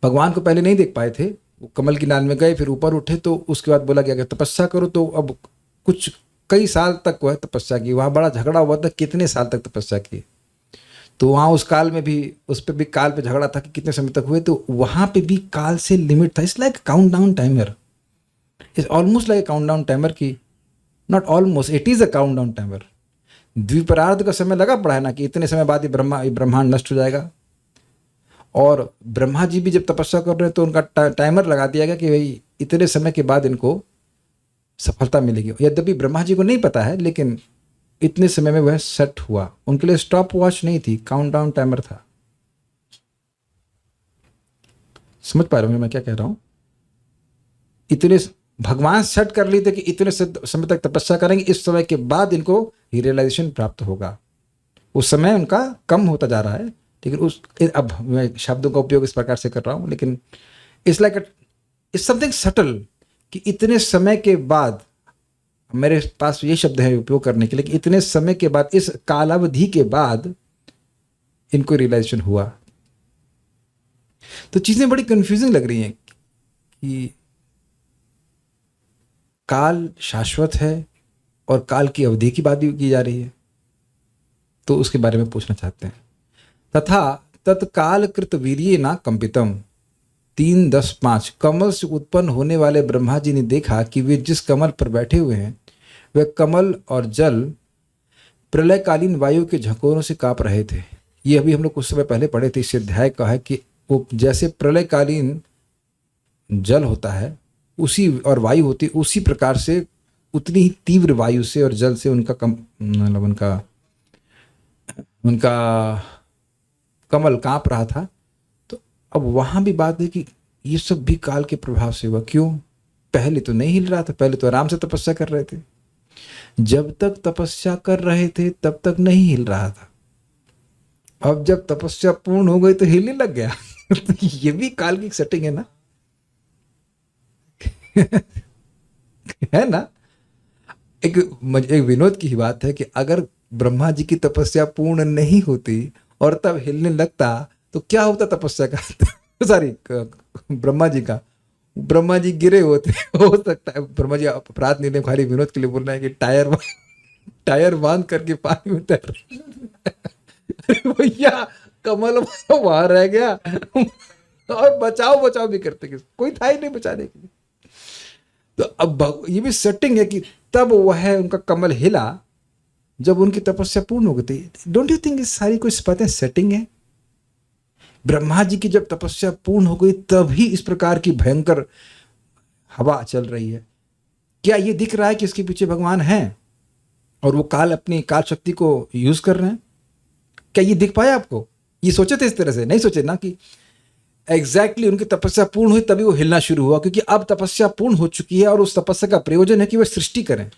भगवान को पहले नहीं देख पाए थे, वो कमल की नाल में गए, फिर ऊपर उठे, तो उसके बाद बोला गया कि तपस्या करो। तो अब कुछ कई साल तक वह तपस्या की। वहाँ बड़ा झगड़ा हुआ था, कितने साल तक तपस्या की। तो वहाँ उस काल में भी, उस पर भी काल पे झगड़ा था कि कितने समय तक हुए। तो वहाँ पे भी काल से लिमिट था। It's like countdown timer, it's almost like countdown timer की, not almost, it is a countdown timer. द्विपरार्ध का समय लगा पड़ा है ना कि इतने समय बाद ये ब्रह्मांड नष्ट हो जाएगा। और ब्रह्मा जी भी जब तपस्या कर रहे हैं तो उनका टाइमर लगा दिया गया कि भाई इतने समय के बाद इनको सफलता मिलेगी। यद्यपि ब्रह्मा जी को नहीं पता है, लेकिन इतने समय में वह सेट हुआ। उनके लिए स्टॉप वॉच नहीं थी, काउंट डाउन टाइमर था। समझ पा रहे हो मैं क्या कह रहा हूं? इतने भगवान सेट कर लिए थे कि इतने समय तक तपस्या करेंगे, इस समय के बाद इनको रियलाइजेशन प्राप्त होगा। उस समय उनका कम होता जा रहा है, लेकिन अब मैं शब्दों का उपयोग इस प्रकार से कर रहा हूं, लेकिन it's like it's something subtle कि इतने समय के बाद, मेरे पास ये शब्द है उपयोग करने के लिए, कि इतने समय के बाद, इस कालावधि के बाद इनको रियलाइजेशन हुआ। तो चीजें बड़ी कंफ्यूजिंग लग रही हैं कि काल शाश्वत है और काल की अवधि की बात भी की जा रही है। तो उसके बारे में पूछना चाहते हैं। तथा तत्काल कृत वीर्ये ना कंपितम 3:10-5, कमल से उत्पन्न होने वाले ब्रह्मा जी ने देखा कि वे जिस कमल पर बैठे हुए हैं वह कमल और जल प्रलयकालीन वायु के झकोरों से कांप रहे थे। ये अभी हम लोग कुछ समय पहले पढ़े थे। इस अध्याय का है कि वो जैसे प्रलयकालीन जल होता है उसी और वायु होती है, उसी प्रकार से उतनी ही तीव्र वायु से और जल से उनका कमल कांप रहा था। तो अब वहाँ भी बात है कि ये सब भी काल के प्रभाव से हुआ। क्यों? पहले तो नहीं हिल रहा था, पहले तो आराम से तपस्या कर रहे थे। जब तक तपस्या कर रहे थे तब तक नहीं हिल रहा था। अब जब तपस्या पूर्ण हो गई तो हिलने लग गया। तो ये भी काल की सेटिंग है ना। है ना। एक विनोद की ही बात है कि अगर ब्रह्मा जी की तपस्या पूर्ण नहीं होती और तब हिलने लगता तो क्या होता तपस्या का सॉरी ब्रह्मा जी का। ब्रह्मा जी गिरे होते। हो सकता है ब्रह्मा जी अपराध नहीं, खाली विनोद के लिए बोल रहे हैं कि टायर बांध करके पानी में तैर भैया कमल वहां रह गया और बचाओ भी करते, कोई था ही नहीं बचाने के लिए। तो अब ये भी सेटिंग है कि तब वह उनका कमल हिला जब उनकी तपस्या पूर्ण हो गई थी। डोंट यू थिंक ये सारी कुछ बातें सेटिंग है? ब्रह्मा जी की जब तपस्या पूर्ण हो गई तभी इस प्रकार की भयंकर हवा चल रही है। क्या ये दिख रहा है कि इसके पीछे भगवान है और वो अपनी काल शक्ति को यूज कर रहे हैं? क्या ये दिख पाया आपको? ये सोचे थे इस तरह से? नहीं सोचे ना कि एग्जैक्टली उनकी तपस्या पूर्ण हुई तभी वो हिलना शुरू हुआ, क्योंकि अब तपस्या पूर्ण हो चुकी है और उस तपस्या का प्रयोजन है कि वह सृष्टि करें।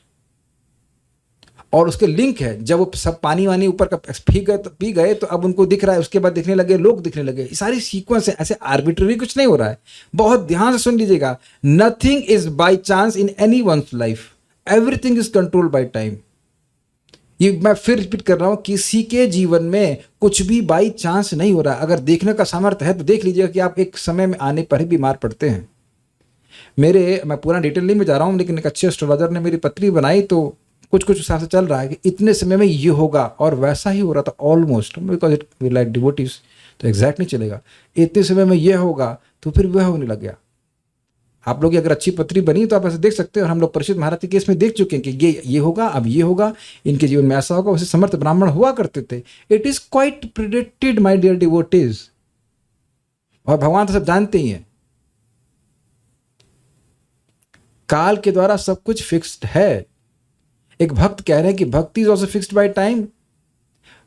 और उसके लिंक है, जब वो सब पानी वानी ऊपर का पी गए तो अब उनको दिख रहा है, उसके बाद दिखने लगे, लोग दिखने लगे। ये सारी सीक्वेंस है, ऐसे आर्बिट्ररी कुछ नहीं हो रहा है। बहुत ध्यान से सुन लीजिएगा। Nothing is by chance in any one's life, everything is controlled by time. ये मैं फिर रिपीट कर रहा हूं, किसी के जीवन में कुछ भी बाई चांस नहीं हो रहा। अगर देखने का सामर्थ्य है तो देख लीजिएगा कि आप एक समय में आने पर ही बीमार पड़ते हैं। मैं पूरा डिटेल नहीं में जा रहा हूं, लेकिन एक अच्छे एस्ट्रोलॉजर ने मेरी पत्री बनाई तो कुछ हिसाब से चल रहा है कि इतने समय में ये होगा, और वैसा ही हो रहा था almost, because it we like devotees तो एग्जैक्ट नहीं चलेगा। इतने समय में ये होगा तो फिर वह होने लग गया। आप लोग की अगर अच्छी पत्री बनी तो आप ऐसे देख सकते हो। और हम लोग परीक्षित महाराज के केस में देख चुके हैं कि ये होगा, अब ये होगा, इनके जीवन में ऐसा होगा। वैसे समर्थ ब्राह्मण हुआ करते थे। It is quite predicted my dear devotees, और भगवान तो सब जानते ही हैं। काल के द्वारा सब कुछ फिक्स्ड है। एक भक्त कह रहे हैं कि bhakti is also fixed by time.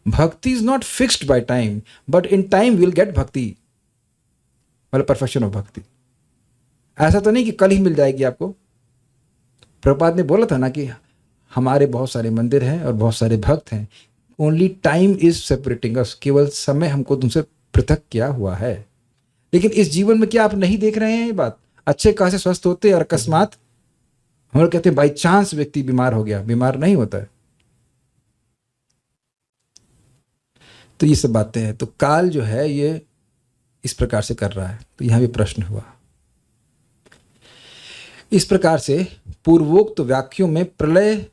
Bhakti is not fixed by time, but in time will get bhakti, मतलब परफेक्शन ऑफ भक्ति. ऐसा तो नहीं कि कल ही मिल जाएगी आपको. प्रभुपाद ने बोला था ना कि हमारे बहुत सारे मंदिर हैं और बहुत सारे भक्त हैं, ओनली टाइम इज सेपरेटिंग अस, केवल समय हमको तुमसे पृथक किया हुआ है. लेकिन इस जीवन में क्या आप नहीं देख रहे हैं ये बात? अच्छे खासे स्वस्थ होते और अकस्मात हम लोग कहते हैं बाई चांस व्यक्ति बीमार हो गया. बीमार नहीं होता है. तो ये सब बातें हैं. तो काल जो है ये इस प्रकार से कर रहा है. तो यहां भी प्रश्न हुआ. इस प्रकार से पूर्वोक्त वाक्यों में प्रलय,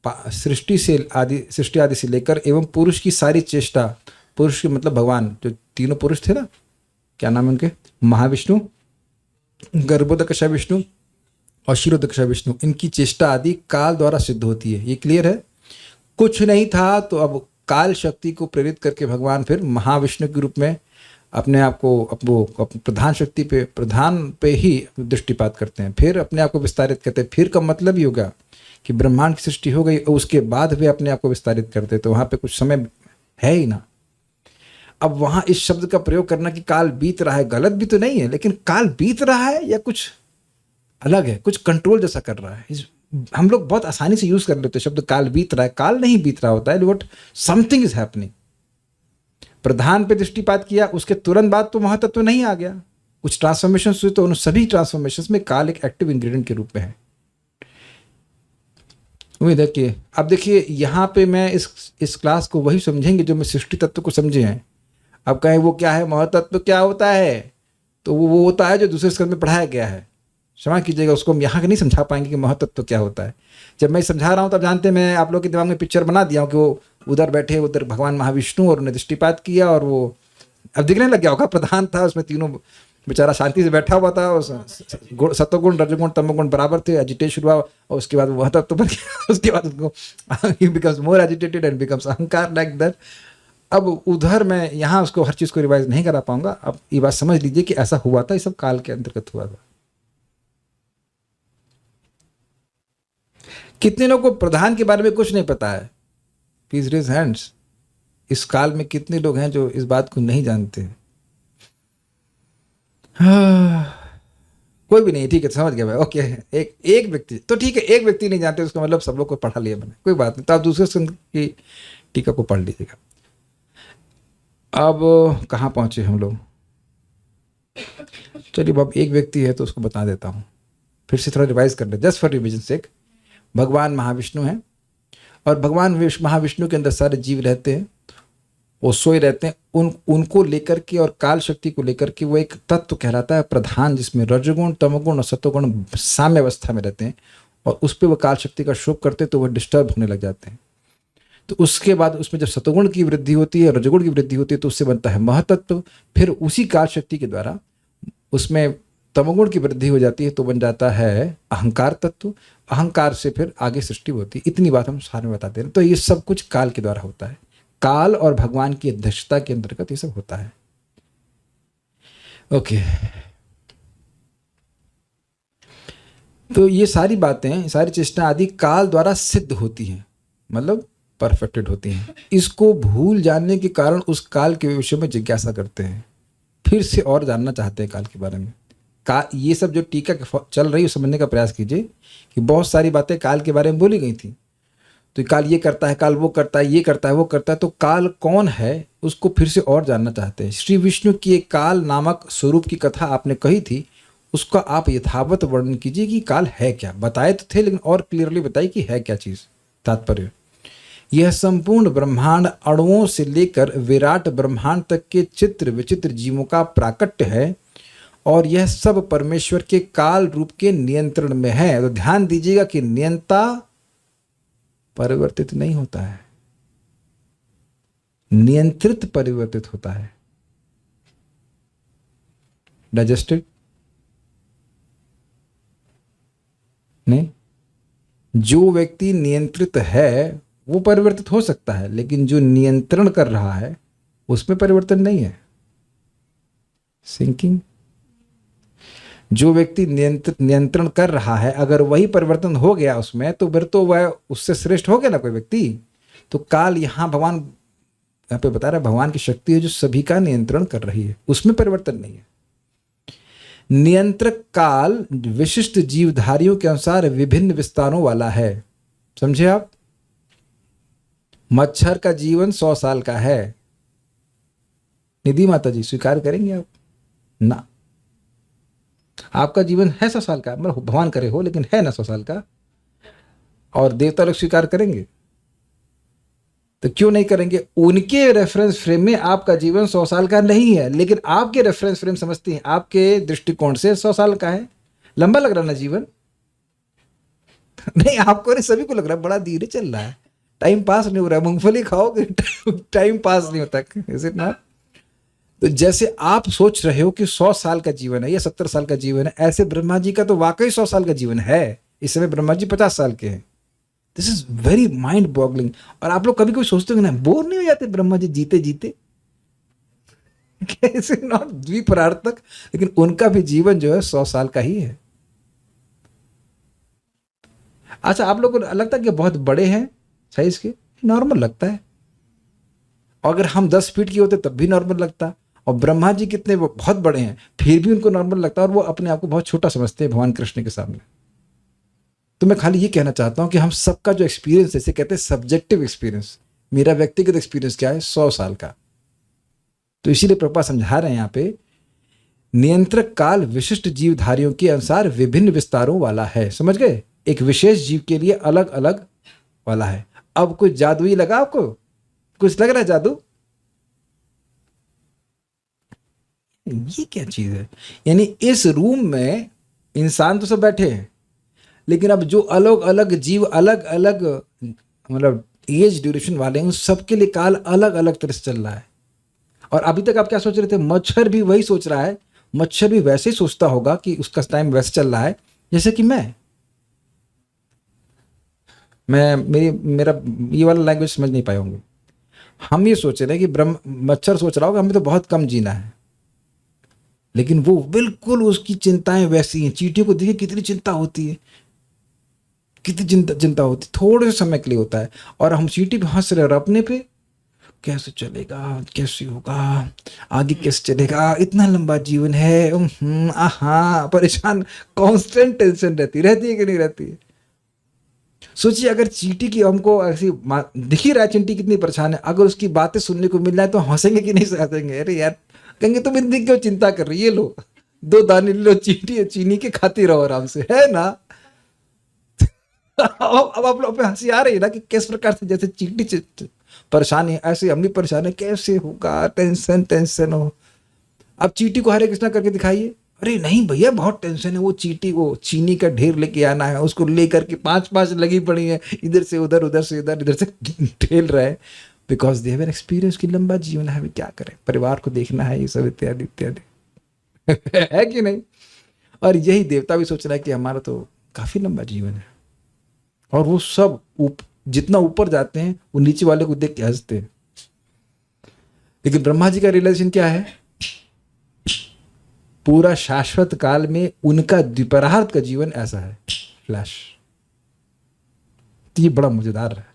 सृष्टि आदि से लेकर एवं पुरुष की सारी चेष्टा, पुरुष के मतलब भगवान, जो तीनों पुरुष थे ना, क्या नाम है उनके, महाविष्णु, गर्भोदकशा विष्णु और क्षीरोदकशा विष्णु, इनकी चेष्टा आदि काल द्वारा सिद्ध होती है. ये क्लियर है. कुछ नहीं था तो अब काल शक्ति को प्रेरित करके भगवान फिर महाविष्णु के रूप में अपने आप को प्रधान शक्ति पे, प्रधान पे ही दृष्टिपात करते हैं. फिर अपने आप को विस्तारित करते हैं. फिर का मतलब ही होगा कि ब्रह्मांड की सृष्टि हो गई और उसके बाद वे अपने आप को विस्तारित करते हैं. तो वहाँ पे कुछ समय है ही ना. अब वहाँ इस शब्द का प्रयोग करना कि काल बीत रहा है, गलत भी तो नहीं है, लेकिन काल बीत रहा है या कुछ अलग है, कुछ कंट्रोल जैसा कर रहा है. हम लोग बहुत आसानी से यूज कर लेते हैं शब्द काल बीत रहा है. काल नहीं बीत रहा होता है, बट समथिंग इज हैपनिंग. प्रधान पे दृष्टिपात किया, उसके तुरंत बाद तो महत्व तो नहीं आ गया. कुछ ट्रांसफॉर्मेशन हुए तो उन सभी ट्रांसफॉर्मेशन में काल एक एक्टिव इंग्रेडिएंट के रूप में है. उम्मीद है कि अब देखिए यहाँ पे मैं इस क्लास को वही समझेंगे जो मैं सृष्टि तत्व को समझे हैं. अब कहें वो क्या है, महतत्व क्या होता है, तो वो होता है जो दूसरे स्कंद में पढ़ाया गया है. क्षमा कीजिएगा, उसको हम यहाँ नहीं समझा पाएंगे कि महतत्व क्या होता है. जब मैं समझा रहा हूँ तब जानते मैं आप लोग के दिमाग में पिक्चर बना दिया हूँ कि वो उधर बैठे, उधर भगवान महाविष्णु और उन्हें दृष्टिपात किया और वो अब दिखने लग गया होगा. प्रधान था, उसमें तीनों बेचारा शांति से बैठा हुआ था. सत्वगुण रजगुण तमोगुण बराबर थे. एजिटेशन हुआ और उसके बाद वो महतत्व बन गया. उसके बाद उसको ही becomes more agitated and becomes अहंकार लाइक दैट. अब उधर मैं यहाँ उसको हर चीज़ को रिवाइज नहीं करा पाऊंगा. अब ये बात समझ लीजिए कि ऐसा हुआ था, ये सब काल के अंतर्गत हुआ था. कितने लोगों को प्रधान के बारे में कुछ नहीं पता है? Please raise hands. इस काल में कितने लोग हैं जो इस बात को नहीं जानते? कोई भी नहीं. ठीक है, समझ गया भाई. ओके, एक व्यक्ति तो ठीक है. एक व्यक्ति नहीं जानते उसका मतलब सब लोग को पढ़ा लिया मैंने. कोई बात नहीं. तो आप दूसरे संघ की टीका को पढ़ लीजिएगा. अब कहाँ पहुंचे हम लोग? चलिए अब एक व्यक्ति है तो उसको बता देता हूँ. फिर से थोड़ा रिवाइज कर ले, जस्ट फॉर रिविजन सेक. भगवान महाविष्णु हैं और भगवान महाविष्णु के अंदर सारे जीव रहते हैं. वो सोए रहते हैं. उनको लेकर के और काल शक्ति को लेकर के वो एक तत्व कहलाता है प्रधान, जिसमें रजगुण तमगुण और सत्वगुण साम्य अवस्था में रहते हैं. और उस पर वो काल शक्ति का शोक करते हैं तो वह डिस्टर्ब होने लग जाते हैं. तो उसके बाद उसमें जब सत्वगुण की वृद्धि होती है, रजगुण की वृद्धि होती है, तो उससे बनता है महतत्व. फिर उसी काल शक्ति के द्वारा उसमें तमोगुण की वृद्धि हो जाती है तो बन जाता है अहंकार तत्व. अहंकार से फिर आगे सृष्टि होती है. इतनी बात हम सारे में बताते हैं. तो ये सब कुछ काल के द्वारा होता है. काल और भगवान की अध्यक्षता के अंतर्गत ये सब होता है. ओके, तो ये सारी बातें, सारी चेष्टा आदि काल द्वारा सिद्ध होती हैं, मतलब परफेक्टेड होती हैं. इसको भूल जाने के कारण उस काल के विषय में जिज्ञासा करते हैं, फिर से और जानना चाहते हैं काल के बारे में. ये सब जो टीका चल रही है समझने का प्रयास कीजिए कि बहुत सारी बातें काल के बारे में बोली गई थी. तो काल ये करता है, काल वो करता है, ये करता है, वो करता है. तो काल कौन है उसको फिर से और जानना चाहते हैं. श्री विष्णु की एक काल नामक स्वरूप की कथा आपने कही थी, उसका आप यथावत वर्णन कीजिए कि काल है क्या. बताए तो थे लेकिन और क्लियरली बताइए कि है क्या चीज़. तात्पर्य, यह संपूर्ण ब्रह्मांड अणुओं से लेकर विराट ब्रह्मांड तक के चित्र विचित्र जीवों का प्राकट्य है और यह सब परमेश्वर के काल रूप के नियंत्रण में है. तो ध्यान दीजिएगा कि नियंता परिवर्तित नहीं होता है, नियंत्रित परिवर्तित होता है. डाइजेस्टेड नहीं. जो व्यक्ति नियंत्रित है वो परिवर्तित हो सकता है, लेकिन जो नियंत्रण कर रहा है उसमें परिवर्तन नहीं है. सिंकिंग. जो व्यक्ति नियंत्रण कर रहा है, अगर वही परिवर्तन हो गया उसमें, तो फिर तो वह उससे श्रेष्ठ हो गया ना कोई व्यक्ति। तो काल यहाँ भगवान यहाँ पे बता रहा है, भगवान की शक्ति है जो सभी का नियंत्रण कर रही है, उसमें परिवर्तन नहीं है। नियंत्रक काल विशिष्ट जीवधारियों के अनुसार विभिन्न विस्तारों वाला है। समझे आप? मच्छर का जीवन 100 साल का है। निधि माता जी स्वीकार करेंगे आप? ना, आपका जीवन है 100 साल का, मतलब भगवान करे हो, लेकिन है ना 100 साल का। और देवता लोग स्वीकार करेंगे? तो क्यों नहीं करेंगे? उनके रेफरेंस फ्रेम में आपका जीवन 100 साल का नहीं है, लेकिन आपके रेफरेंस फ्रेम समझते हैं, आपके दृष्टिकोण से 100 साल का है। लंबा लग रहा ना जीवन? नहीं, आपको नहीं, सभी को लग रहा है बड़ा धीरे चल रहा है, टाइम पास नहीं हो रहा है। मूंगफली खाओगे टाइम पास नहीं होता, इज इट नॉट? तो जैसे आप सोच रहे हो कि 100 साल का जीवन है या 70 साल का जीवन है, ऐसे ब्रह्मा जी का तो वाकई 100 साल का जीवन है। इस समय ब्रह्मा जी 50 साल के हैं। This is very mind boggling. और आप लोग कभी कभी सोचते हो ना, बोर नहीं हो जाते ब्रह्मा जी जीते जीते? कैसे नॉट द्विपरार्थक, लेकिन उनका भी जीवन जो है 100 साल का ही है। अच्छा, आप लोग को लगता है कि बहुत बड़े हैं साइज के? नॉर्मल लगता है। अगर हम 10 फीट के होते तब भी नॉर्मल लगता। और ब्रह्मा जी कितने, वो बहुत बड़े हैं, फिर भी उनको नॉर्मल लगता है, और वो अपने आप को बहुत छोटा समझते हैं भगवान कृष्ण के सामने। तो मैं खाली ये कहना चाहता हूं कि हम सबका जो एक्सपीरियंस, जैसे कहते हैं सब्जेक्टिव एक्सपीरियंस, मेरा व्यक्तिगत एक्सपीरियंस क्या है? 100 साल का। तो इसीलिए प्रभुपाद समझा रहे हैं यहाँ पे, नियंत्रक काल विशिष्ट जीवधारियों के अनुसार विभिन्न विस्तारों वाला है। समझ गए? एक विशेष जीव के लिए अलग अलग वाला है। अब कुछ जादुई लगा आपको? कुछ लग रहा है जादू? ये क्या चीज है? यानी इस रूम में इंसान तो सब बैठे हैं, लेकिन अब जो अलग अलग जीव, अलग अलग मतलब एज ड्यूरेशन वाले हैं, उन सबके लिए काल अलग अलग तरह से चल रहा है। और अभी तक आप क्या सोच रहे थे? मच्छर भी वही सोच रहा है। मच्छर भी वैसे ही सोचता होगा कि उसका टाइम वैसे चल रहा है जैसे कि मेरा ये वाला लैंग्वेज समझ नहीं पाए होंगे। हम ये सोच रहे हैं कि मच्छर सोच रहा होगा हमें तो बहुत कम जीना है, लेकिन वो बिल्कुल उसकी चिंताएं वैसी हैं। चींटियों को देखिए कितनी चिंता होती है, कितनी चिंता होती है, थोड़े से समय के लिए होता है। और हम चींटी पे हंस रहे, और अपने पे कैसे चलेगा, कैसे होगा, आगे कैसे चलेगा, इतना लंबा जीवन है, आहा, परेशान, कांस्टेंट टेंशन रहती है कि नहीं रहती है? सोचिए, अगर चींटी की हमको ऐसी दिख ही रहा है चींटी कितनी परेशान है, अगर उसकी बातें सुनने को मिल रहा है तो हंसेंगे कि नहीं हंसेंगे? अरे यार, कहेंगे तुम इतनी क्यों चिंता कर रही है, लो 2 दाने लो चीनी के खाती रहो आराम से, है ना? अब आप लोग पे हंसी आ रही है ना कि किस प्रकार से जैसे चींटी परेशान है, ऐसे हम भी परेशान है, कैसे होगा, टेंशन हो। अब चींटी को हरे कृष्णा करके दिखाइए, अरे नहीं भैया बहुत टेंशन है, वो चींटी वो चीनी का ढेर लेके आना है, उसको लेकर के 5 लगी पड़ी है, इधर से उधर, उधर से इधर, इधर से ठेल रहे हैं, because they have an experience की लंबा जीवन है, क्या करें, परिवार को देखना है, ये सब इत्यादि इत्यादि। है कि नहीं? और यही देवता भी सोच रहा है कि हमारा तो काफी लंबा जीवन है, और वो सब जितना ऊपर जाते हैं वो नीचे वाले को देख के हंसते हैं। लेकिन ब्रह्मा जी का रियलाइजेशन क्या है? पूरा शाश्वत काल में उनका द्विपरार्थ का जीवन ऐसा है, फ्लैश। तो ये बड़ा मजेदार है।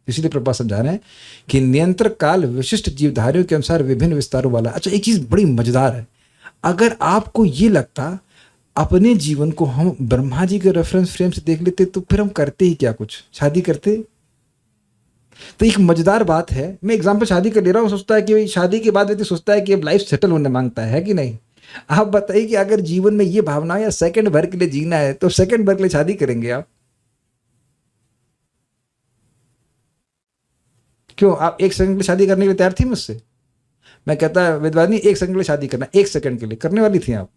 इसलिए प्रभुपाद समझा रहे हैं कि नियंत्रक काल विशिष्ट जीवधारियों के अनुसार विभिन्न विस्तारों वाला। अच्छा, एक चीज बड़ी मजेदार है, अगर आपको ये लगता अपने जीवन को हम ब्रह्मा जी के रेफरेंस फ्रेम से देख लेते तो फिर हम करते ही क्या? कुछ शादी करते। तो एक मजेदार बात है, मैं एग्जाम्पल शादी कर ले रहा हूँ, सोचता है कि शादी के बाद व्यक्ति सोचता है कि अब लाइफ सेटल होने मांगता है कि नहीं? आप बताइए कि अगर जीवन में ये भावना या सेकंड भर के लिए जीना है तो सेकंड भर के लिए शादी करेंगे आप? क्यों? आप 1 सेकंड के लिए शादी करने के लिए तैयार थी मुझसे? मैं कहता विद्वानी 1 सेकंड के लिए शादी करना, 1 सेकंड के लिए करने वाली थी आप?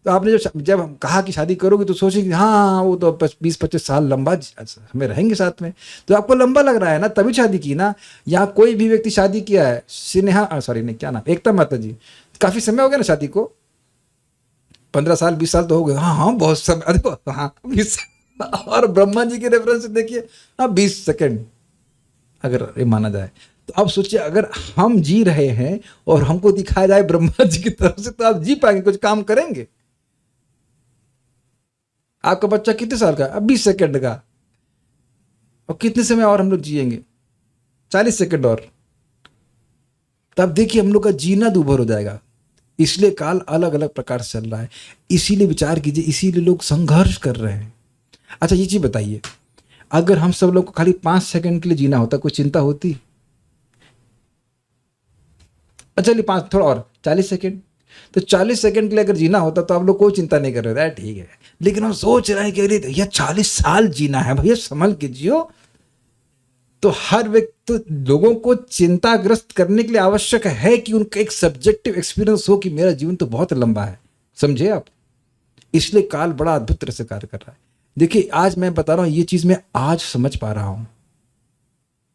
तो आपने जब हम कहा कि शादी करोगे तो सोचेंगे हाँ वो तो 20-25 साल लंबा हमें रहेंगे साथ में, तो आपको लंबा लग रहा है ना, तभी शादी की ना। यहाँ कोई भी व्यक्ति शादी किया है, स्नेहा सॉरी नहीं क्या नाम, एकता माता जी, काफी समय हो गया ना शादी को, 15 साल 20 साल तो हो गए। हाँ बहुत समय, देखो हाँ 20। और ब्रह्मा जी के रेफरेंस से देखिए, हाँ 20 सेकंड अगर ये माना जाए तो अब सोचिए अगर हम जी रहे हैं और हमको दिखाया जाए ब्रह्मा जी की तरफ से, तो आप जी पाएंगे, कुछ काम करेंगे? आपका बच्चा कितने साल का? अब 20 सेकंड का। और कितने समय और हम लोग जिएंगे? 40 सेकंड और। तब देखिए हम लोग का जीना दूभर हो जाएगा। इसलिए काल अलग अलग प्रकार से चल रहा है, इसीलिए विचार कीजिए, इसीलिए लोग संघर्ष कर रहे हैं। अच्छा ये चीज बताइए, अगर हम सब लोग को खाली 5 सेकंड के लिए जीना होता, कोई चिंता होती? अच्छा चलिए 5 थोड़ा और 40 सेकंड, तो 40 सेकंड के लिए अगर जीना होता तो आप लोग कोई चिंता नहीं कर रहे थे, ठीक है। लेकिन हम सोच रहे हैं कि अरे भैया 40 साल जीना है, भैया संभल के जियो। तो हर व्यक्ति, तो लोगों को चिंताग्रस्त करने के लिए आवश्यक है कि उनका एक सब्जेक्टिव एक्सपीरियंस हो कि मेरा जीवन तो बहुत लंबा है, समझे आप। इसलिए काल बड़ा अद्भुत तरह से कार्य कर रहा है। देखिए आज मैं बता रहा हूं, ये चीज मैं आज समझ पा रहा हूं।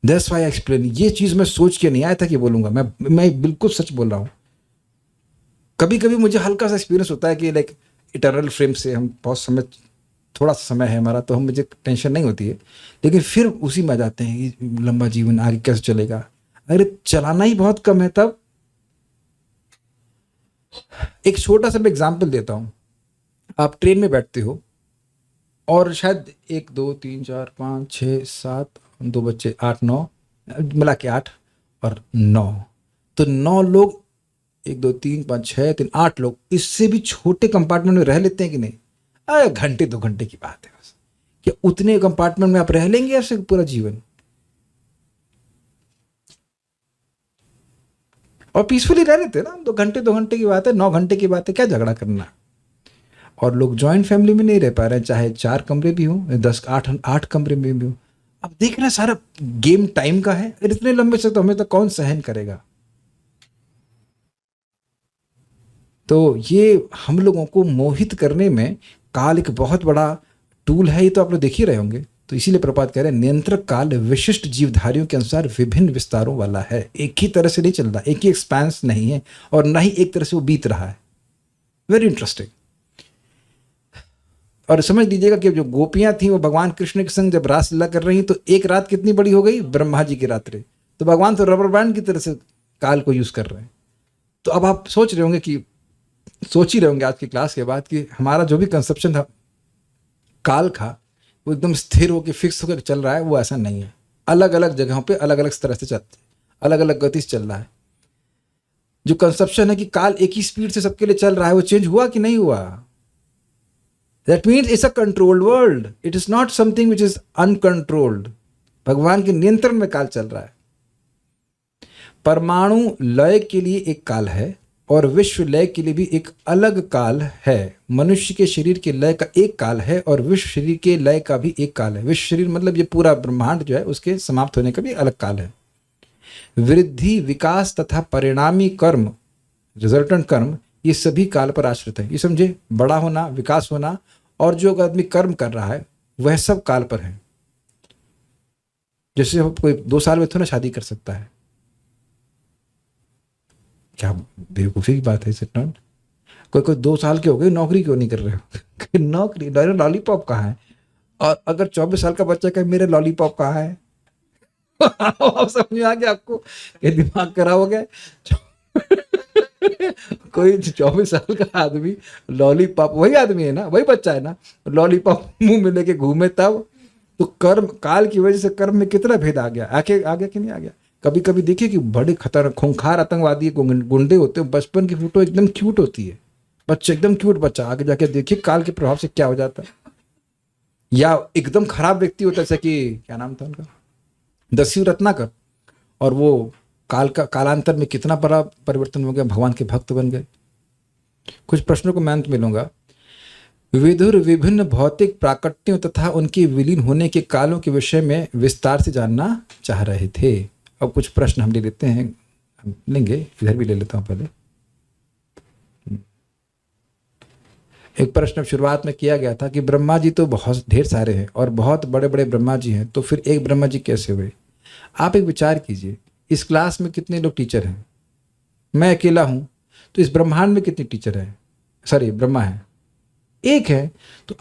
That's why I explain. ये चीज मैं सोच के नहीं आया था कि बोलूंगा, मैं बिल्कुल सच बोल रहा हूं। कभी कभी मुझे हल्का सा एक्सपीरियंस होता है कि लाइक इटर्नल फ्रेम से हम बहुत समय, थोड़ा सा समय है हमारा, तो हम मुझे टेंशन नहीं होती है। लेकिन फिर उसी में आ जाते हैं कि लंबा जीवन आगे कैसे चलेगा। अरे चलाना ही बहुत कम है। तब एक छोटा सा मैं एग्जाम्पल देता हूं। आप ट्रेन में बैठते हो और शायद 1 2 3 4 5 6 7, 2 बच्चे 8 9, मिला के 8 और 9, तो 9 लोग, 1 2 3 5 6 3 8 लोग इससे भी छोटे कंपार्टमेंट में रह लेते हैं कि नहीं? अरे घंटे 2 घंटे की बात है बस। क्या उतने कंपार्टमेंट में आप रह लेंगे ऐसे पूरा जीवन? और पीसफुली रह लेते हैं ना। 2 घंटे की बात है, 9 घंटे की बात है, क्या झगड़ा करना। और लोग जॉइंट फैमिली में नहीं रह पा रहे हैं, चाहे 4 कमरे भी हों, 10 8 कमरे में भी हो। अब देख रहे हैं सारा गेम टाइम का है। इतने लंबे से तो हमें तो कौन सहन करेगा। तो ये हम लोगों को मोहित करने में काल एक बहुत बड़ा टूल है। ये तो आप लोग देख ही रहे होंगे। तो इसीलिए प्रपात कह रहे हैं नियंत्रक काल विशिष्ट जीवधारियों के अनुसार विभिन्न विस्तारों वाला है। एक ही तरह से नहीं चल रहा, एक ही एक्सपेंस नहीं है, और ना ही एक तरह से वो बीत रहा है। Very interesting. और समझ लीजिएगा कि जो गोपियां थी वो भगवान कृष्ण के संग जब रासलीला कर रही, तो एक रात कितनी बड़ी हो गई? ब्रह्मा जी की रात्रि। तो भगवान तो रबर बैंड की तरह से काल को यूज कर रहे हैं। तो अब आप सोच रहे होंगे कि, सोच ही रहे होंगे आज की क्लास के बाद कि हमारा जो भी कंसेप्शन था काल का, वो एकदम स्थिर होकर फिक्स होकर चल रहा है। वो ऐसा नहीं है। अलग अलग जगहों पे अलग अलग तरह से चलते, अलग अलग गति से चल रहा है। जो कंसेप्शन है कि काल एक ही स्पीड से सबके लिए चल रहा है, वो चेंज हुआ कि नहीं हुआ? That means it's a controlled world, it is not something which is uncontrolled. भगवान के नियंत्रण में काल चल रहा है। परमाणु लय के लिए एक काल है और विश्व लय के लिए भी एक अलग काल है। मनुष्य के शरीर के लय का एक काल है और विश्व शरीर के लय का भी एक काल है। विश्व शरीर मतलब ये पूरा ब्रह्मांड जो है, उसके समाप्त होने का भी अलग काल है। वृद्धि, विकास तथा परिणामी कर्म, रिजल्टेंट कर्म, ये सभी काल पर आश्रित है। ये समझे, बड़ा होना, विकास होना, और जो आदमी कर्म कर रहा है वह सब काल पर है। जैसे कोई 2 साल में थोड़ा शादी कर सकता है, क्या बेवकूफ़ी की बात है। इस नॉट कोई 2 साल के हो गए, नौकरी क्यों नहीं कर रहे हो? नौकरी, लॉलीपॉप कहाँ है? और अगर 24 साल का बच्चा कहे मेरे लॉलीपॉप कहाँ है? आप समझ में आ गया आपको? ये दिमाग खराब हो गया। कोई 24 साल का आदमी लॉलीपॉप, वही आदमी है ना, वही बच्चा है ना, लॉलीपॉप मुंह में लेके घूमे, तब तो कर्म, काल की वजह से कर्म में कितना भेद आ गया। आ गया कि नहीं आ गया? कभी कभी देखिए कि बड़े खतरनाक खूंखार आतंकवादी गुंडे होते हैं, बचपन की फोटो एकदम क्यूट होती है, बच्चा एकदम क्यूट बच्चा, आगे जाके देखिए काल के प्रभाव से क्या हो जाता है। या एकदम खराब व्यक्ति होता है, जैसे कि क्या नाम था उनका, दस्यु रत्नाकर, और वो कालांतर में कितना बड़ा परिवर्तन हो गया, भगवान के भक्त बन गए। कुछ प्रश्नों को मैं अंत में लूंगा। विदुर विभिन्न भौतिक प्राकट्यों तथा उनके विलीन होने के कालों के विषय में विस्तार से जानना चाह रहे थे। अब कुछ प्रश्न हम ले लेते हैं, हम लेंगे, इधर भी ले लेता हूं पहले। एक प्रश्न शुरुआत में किया गया था कि ब्रह्मा जी तो बहुत ढेर सारे हैं और बहुत बड़े बड़े ब्रह्मा जी हैं, तो फिर एक ब्रह्मा जी कैसे हुए? आप एक विचार कीजिए, इस क्लास में कितने लोग टीचर हैं? मैं अकेला हूं, तो इस ब्रह्मांड में कितने टीचर हैं? सॉरी, ब्रह्मा है, एक है। तो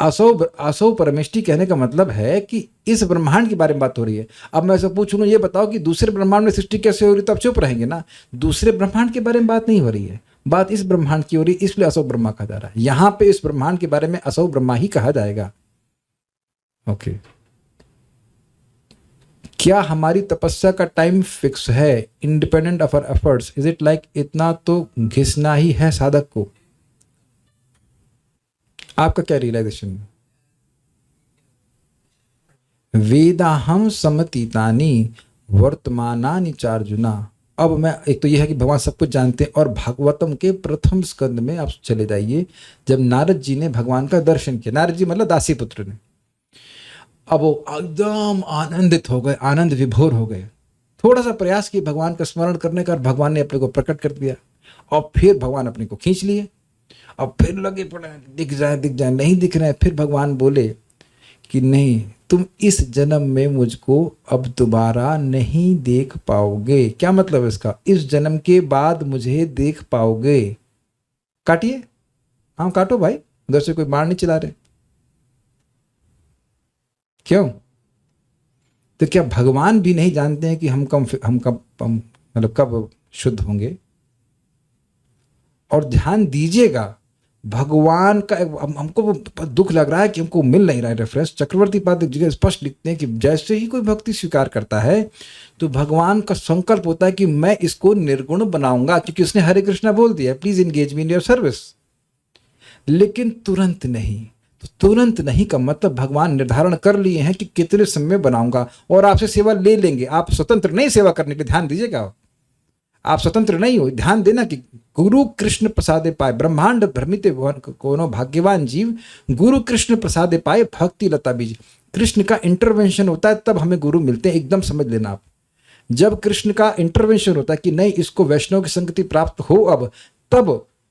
असौ परमेष्टि कहने का मतलब है कि इस ब्रह्मांड के बारे में बात हो रही है। अब मैं ऐसा पूछूं, ये बताओ कि दूसरे ब्रह्मांड में सृष्टि कैसे हो रही, तो आप चुप रहेंगे ना। दूसरे ब्रह्मांड के बारे में बात नहीं हो रही है, बात इस ब्रह्मांड की हो रही है, इसलिए असौ ब्रह्मा कहा जा रहा है। यहाँ पे इस ब्रह्मांड के बारे में असौ ब्रह्मा ही कहा जाएगा। ओके, क्या हमारी तपस्या का टाइम फिक्स है, independent of our efforts? Is it like इतना तो घिसना ही है साधक को? आपका क्या रियलाइजेशन है? वेदाहम समतीतानि वर्तमानानि चार्जुना। अब मैं, एक तो यह है कि भगवान सब कुछ जानते हैं, और भागवतम के प्रथम स्कंद में आप चले जाइए, जब नारद जी ने भगवान का दर्शन किया, नारद जी मतलब दासी पुत्र ने, अब वो एकदम आनंदित हो गए, आनंद विभोर हो गए। थोड़ा सा प्रयास किया भगवान का स्मरण करने का, और भगवान ने अपने को प्रकट कर दिया, और फिर भगवान अपने को खींच लिए, और फिर लगे पड़े दिख जाए दिख जाए, नहीं दिख रहे हैं। फिर भगवान बोले कि नहीं, तुम इस जन्म में मुझको अब दोबारा नहीं देख पाओगे। क्या मतलब है इसका? इस जन्म के बाद मुझे देख पाओगे। काटिए, हाँ काटो भाई, उधर से कोई बाण नहीं चला रहे। क्यों? तो क्या भगवान भी नहीं जानते हैं कि हम कब मतलब कब शुद्ध होंगे? और ध्यान दीजिएगा, भगवान का हमको दुख लग रहा है कि हमको मिल नहीं रहा है रेफरेंस। चक्रवर्ती पाद एक जगह स्पष्ट लिखते हैं कि जैसे ही कोई भक्ति स्वीकार करता है तो भगवान का संकल्प होता है कि मैं इसको निर्गुण बनाऊंगा, क्योंकि उसने हरे कृष्णा बोल दिया, please engage me in your service. लेकिन तुरंत नहीं। तो तुरंत नहीं का मतलब भगवान निर्धारण कर लिए हैं कि कितने समय में बनाऊंगा, और आपसे सेवा ले लेंगे। आप स्वतंत्र नहीं सेवा करने के लिए, ध्यान दीजिएगा, आप स्वतंत्र नहीं हो। ध्यान देना कि गुरु कृष्ण प्रसादे पाए, ब्रह्मांड भ्रमिते कोनो भाग्यवान जीव, गुरु कृष्ण प्रसादे पाए भक्ति लता बीज। कृष्ण का इंटरवेंशन होता है तब हमें गुरु मिलते हैं, एकदम समझ लेना आप। जब कृष्ण का इंटरवेंशन होता है कि नहीं, इसको वैष्णव की संगति प्राप्त हो अब,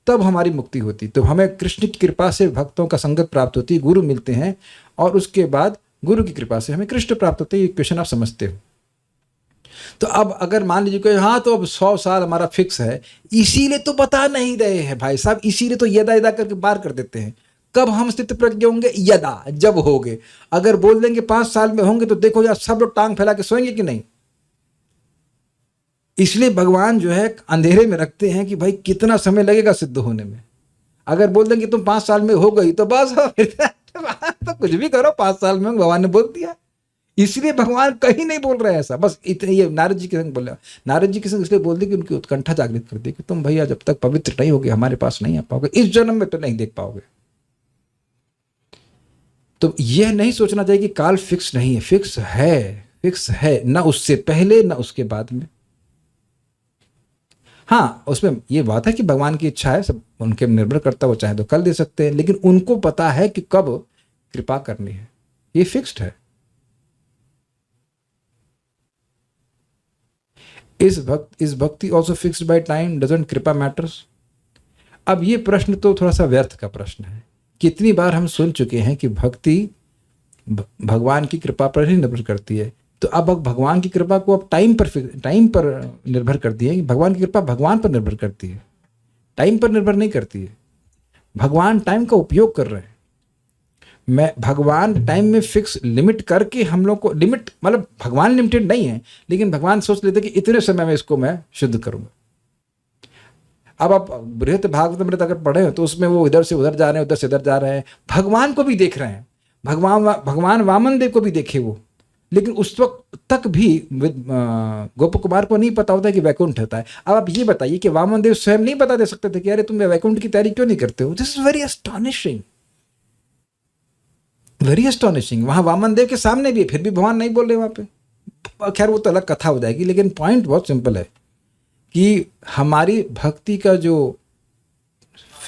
तब हमारी मुक्ति होती। तो हमें कृष्ण की कृपा से भक्तों का संगत प्राप्त होती है, गुरु मिलते हैं, और उसके बाद गुरु की कृपा से हमें कृष्ण प्राप्त होते हैं। ये क्वेश्चन आप समझते हो? तो अब अगर मान लीजिए कि हाँ, तो अब 100 साल हमारा फिक्स है, इसीलिए तो बता नहीं रहे हैं भाई साहब, इसीलिए तो यदा यदा करके बार कर देते हैं। कब हम स्थित प्रज्ञ होंगे? यदा, जब होंगे। अगर बोल देंगे 5 साल में होंगे, तो देखो यार सब लोग टांग फैला के सोएंगे कि नहीं। इसलिए भगवान जो है अंधेरे में रखते हैं कि भाई कितना समय लगेगा सिद्ध होने में। अगर बोल देंगे तुम 5 साल में हो गई तो बस तो कुछ भी करो, 5 साल में भगवान ने बोल दिया। इसलिए भगवान कहीं नहीं बोल रहे हैं ऐसा, बस इतने। ये नारद जी के संग बोला, नारद जी के संग इसलिए बोल दी कि उनकी उत्कंठा जागृत कर दी कि तुम भैया जब तक पवित्र नहीं होगे हमारे पास नहीं आ पाओगे, इस जन्म में तो नहीं देख पाओगे। तो यह नहीं सोचना चाहिए कि काल फिक्स नहीं है, फिक्स है, ना उससे पहले ना उसके बाद में। हाँ, उसमें ये बात है कि भगवान की इच्छा है, सब उनके निर्भर करता, वो चाहे तो कल दे सकते हैं, लेकिन उनको पता है कि कब कृपा करनी है, ये फिक्स्ड है। इस भक्ति also fixed by time, doesn't कृपा मैटर्स? अब ये प्रश्न तो थोड़ा सा व्यर्थ का प्रश्न है। कितनी बार हम सुन चुके हैं कि भक्ति भगवान की कृपा पर ही निर्भर करती है। तो अब भगवान की कृपा को अब टाइम पर निर्भर करती है। भगवान की कृपा भगवान पर निर्भर करती है, टाइम पर निर्भर नहीं करती है। भगवान टाइम का उपयोग कर रहे हैं। मैं भगवान टाइम में फिक्स लिमिट करके हम लोग को, लिमिट मतलब भगवान लिमिटेड नहीं है, लेकिन भगवान सोच लेते कि इतने समय में इसको मैं शुद्ध करूंगा। अब आप बृहत भागवतमृत अगर पढ़े हो तो उसमें वो इधर से उधर जा रहे हैं, उधर से इधर जा रहे हैं, भगवान को भी देख रहे हैं। भगवान वामन देव को भी देखे वो, लेकिन उस वक्त तक भी गोप कुमार को नहीं पता होता कि वैकुंठ होता है। अब आप ये बताइए कि वामन देव स्वयं नहीं बता दे सकते थे कि अरे तुम वैकुंठ की तैयारी क्यों नहीं करते हो? This is very astonishing, very astonishing. वहां वामन देव के सामने भी है, फिर भी भगवान नहीं बोल रहे वहां पे। खैर वो तो अलग कथा हो जाएगी, लेकिन पॉइंट बहुत सिंपल है कि हमारी भक्ति का जो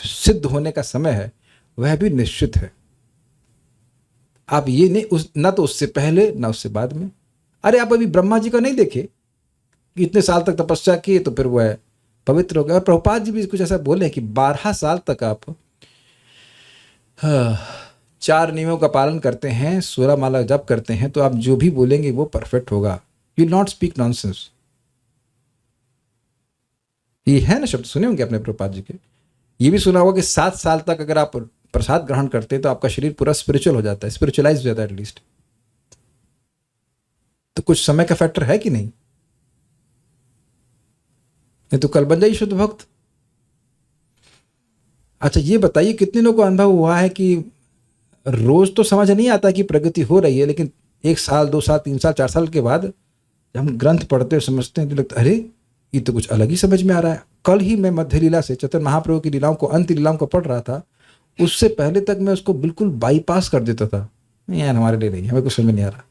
सिद्ध होने का समय है वह भी निश्चित है। आप ये नहीं ना तो उससे पहले ना उससे बाद में। अरे आप अभी ब्रह्मा जी का नहीं देखे कि इतने साल तक तपस्या की तो फिर वह पवित्र हो गया। और प्रभुपाद जी भी कुछ ऐसा बोले कि 12 साल तक आप 4 नियमों का पालन करते हैं, 16 माला जप करते हैं, तो आप जो भी बोलेंगे वो परफेक्ट होगा। You will not speak nonsense. ये है ना शब्द, सुने होंगे अपने प्रभुपाद जी के। ये भी सुना होगा कि 7 साल तक अगर आप प्रसाद ग्रहण करते हैं तो आपका शरीर पूरा स्पिरिचुअल हो जाता है, स्पिरिचुअलाइज हो जाता है एटलीस्ट। तो कुछ समय का फैक्टर है कि नहीं? तो कल बन जाइए शुद्ध भक्त। अच्छा ये बताइए कितने लोगों को अनुभव हुआ है कि रोज तो समझ नहीं आता कि प्रगति हो रही है, लेकिन 1 साल 2 साल 3 साल 4 साल के बाद जब हम ग्रंथ पढ़ते और समझते हैं तो लगता है अरे ये तो कुछ अलग ही समझ में आ रहा है। कल ही मैं मध्य लीला से चैतन्य महाप्रभु की लीलाओं को, अंत लीलाओं को पढ़ रहा था। उससे पहले तक मैं उसको बिल्कुल बाईपास कर देता था, नहीं यार हमारे लिए नहीं, हमें कुछ समझ में नहीं आ रहा।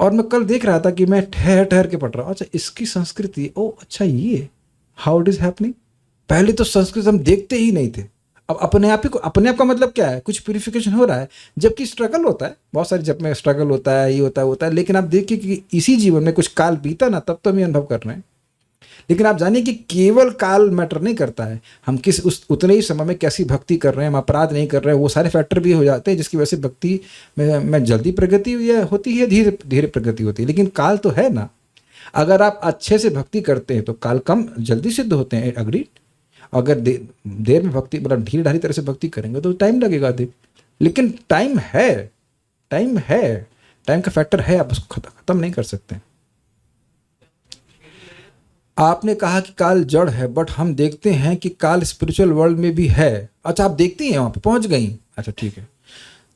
और मैं कल देख रहा था कि मैं ठहर ठहर के पढ़ रहा हूँ, अच्छा इसकी संस्कृति, ओ अच्छा ये हाउ इट इज हैपनिंग। पहले तो संस्कृत हम देखते ही नहीं थे, अब अपने आप का मतलब क्या है, कुछ प्यूरिफिकेशन हो रहा है, जबकि स्ट्रगल होता है, बहुत सारी जब में स्ट्रगल होता है, ये होता है, लेकिन आप देखिए कि इसी जीवन में कुछ काल बीता ना, तब तो हम ये अनुभव कर रहे हैं। लेकिन आप जानिए कि केवल काल मैटर नहीं करता है, हम किस उतने ही समय में कैसी भक्ति कर रहे हैं, हम अपराध नहीं कर रहे हैं, वो सारे फैक्टर भी हो जाते हैं जिसकी वजह से भक्ति में जल्दी प्रगति होती है, धीरे धीरे प्रगति होती है। लेकिन काल तो है ना, अगर आप अच्छे से भक्ति करते हैं तो काल कम जल्दी सिद्ध होते हैं, अग्री। अगर देर में भक्ति, मतलब ढीली ढाली तरह से भक्ति करेंगे तो टाइम लगेगा अधिक, लेकिन टाइम का फैक्टर है, आप उसको खत्म नहीं कर सकते। आपने कहा कि काल जड़ है, बट हम देखते हैं कि काल स्पिरिचुअल वर्ल्ड में भी है। अच्छा आप देखती हैं, वहां पे पहुंच गई, अच्छा ठीक है।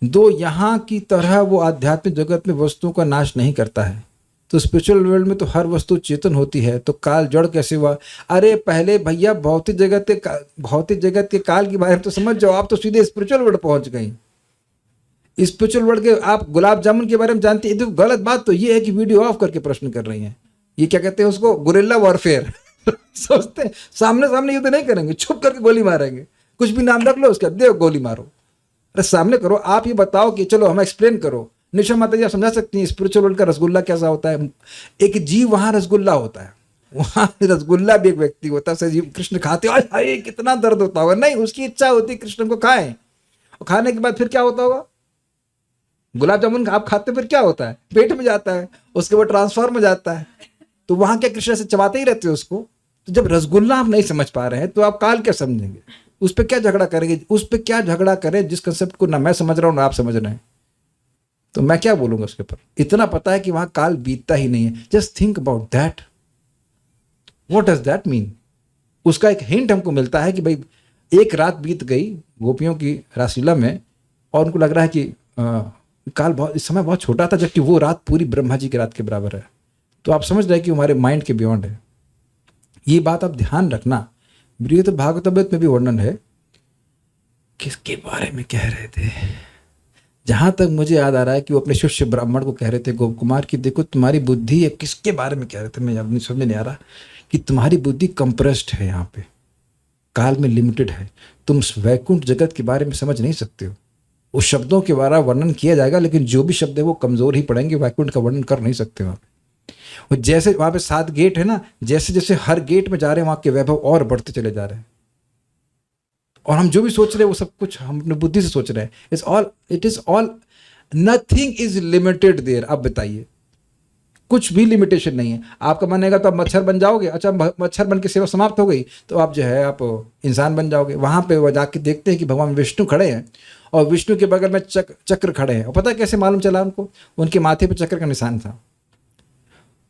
दो यहाँ की तरह वो आध्यात्मिक जगत में वस्तुओं का नाश नहीं करता है, तो स्पिरिचुअल वर्ल्ड में तो हर वस्तु चेतन होती है, तो काल जड़ कैसे हुआ? अरे पहले भैया भौतिक जगत के काल के बारे में तो समझ जाओ, आप तो सीधे स्पिरिचुअल वर्ल्ड पहुंच गई। स्पिरिचुअल वर्ल्ड के आप गुलाब जामुन के बारे में जानती है, तो गलत बात तो ये है कि वीडियो ऑफ करके प्रश्न कर रही हैं। ये क्या कहते हैं उसको, गुरिल्ला वॉरफेयर। सोचते हैं सामने युद्ध नहीं करेंगे, छुप करके गोली मारेंगे, कुछ भी नाम रख लो उसका, दे गोली मारो। अरे सामने करो, आप ये बताओ कि चलो हमें एक्सप्लेन करो। निशा माता जी आप समझा सकती हैं स्पिरिचुअल वर्ल्ड का रसगुल्ला कैसा होता है? एक जीव वहां रसगुल्ला होता है, वहां रसगुल्ला भी एक व्यक्ति होता है। जीव कृष्ण खाते हो, हाय कितना दर्द होता होगा, नहीं उसकी इच्छा होती है कृष्ण को खाएं, और खाने के बाद फिर क्या होता होगा? गुलाब जामुन आप खाते फिर क्या होता है? पेट में जाता है, उसके बाद ट्रांसफॉर्म हो जाता है। तो वहां क्या कृष्ण से चबाते ही रहते हो उसको? तो जब रसगुल्ला आप नहीं समझ पा रहे हैं तो आप काल क्या समझेंगे? उस पर क्या झगड़ा करेंगे? उस पर क्या झगड़ा करें जिस कंसेप्ट को ना मैं समझ रहा हूँ ना आप समझ रहे हैं? तो मैं क्या बोलूंगा उसके ऊपर? इतना पता है कि वहां काल बीतता ही नहीं है। Just think about that, what does that mean? उसका एक हिंट हमको मिलता है कि भाई एक रात बीत गई गोपियों की रासलीला में, और उनको लग रहा है कि काल बहुत, इस समय बहुत छोटा था, जबकि वो रात पूरी ब्रह्मा जी की रात के बराबर है। तो आप समझ रहे हैं कि हमारे माइंड के बियॉन्ड है। ये बात आप ध्यान रखना। बृहद भागवत में भी वर्णन है, किसके बारे में कह रहे थे, जहां तक मुझे याद आ रहा है कि वो अपने शिष्य ब्राह्मण को कह रहे थे, गोप कुमार की देखो तुम्हारी बुद्धि है, किसके बारे में कह रहे थे मैं अपनी समझ नहीं आ रहा, कि तुम्हारी बुद्धि कंप्रेस्ड है, यहाँ पे काल में लिमिटेड है, तुम वैकुंठ जगत के बारे में समझ नहीं सकते हो। उस शब्दों के द्वारा वर्णन किया जाएगा, लेकिन जो भी शब्द है वो कमजोर ही पड़ेंगे, वैकुंठ का वर्णन कर नहीं सकते वहाँ पे। और जैसे वहाँ पे 7 गेट है ना, जैसे जैसे हर गेट में जा रहे हैं वहाँ के वैभव और बढ़ते चले जा रहे हैं, और हम जो भी सोच रहे हैं वो सब कुछ हम अपनी बुद्धि से सोच रहे हैं। It is all nothing is limited there. अब बताइए, कुछ भी लिमिटेशन नहीं है। आपका मन है तो आप मच्छर बन जाओगे, अच्छा मच्छर बन के सेवा समाप्त हो गई तो आप जो है आप इंसान बन जाओगे। वहां पे वो जाके देखते हैं कि भगवान विष्णु खड़े हैं और विष्णु के बगल में चक्र खड़े हैं, और पता है कैसे मालूम चला उनको? उनके माथे पे चक्र का निशान था।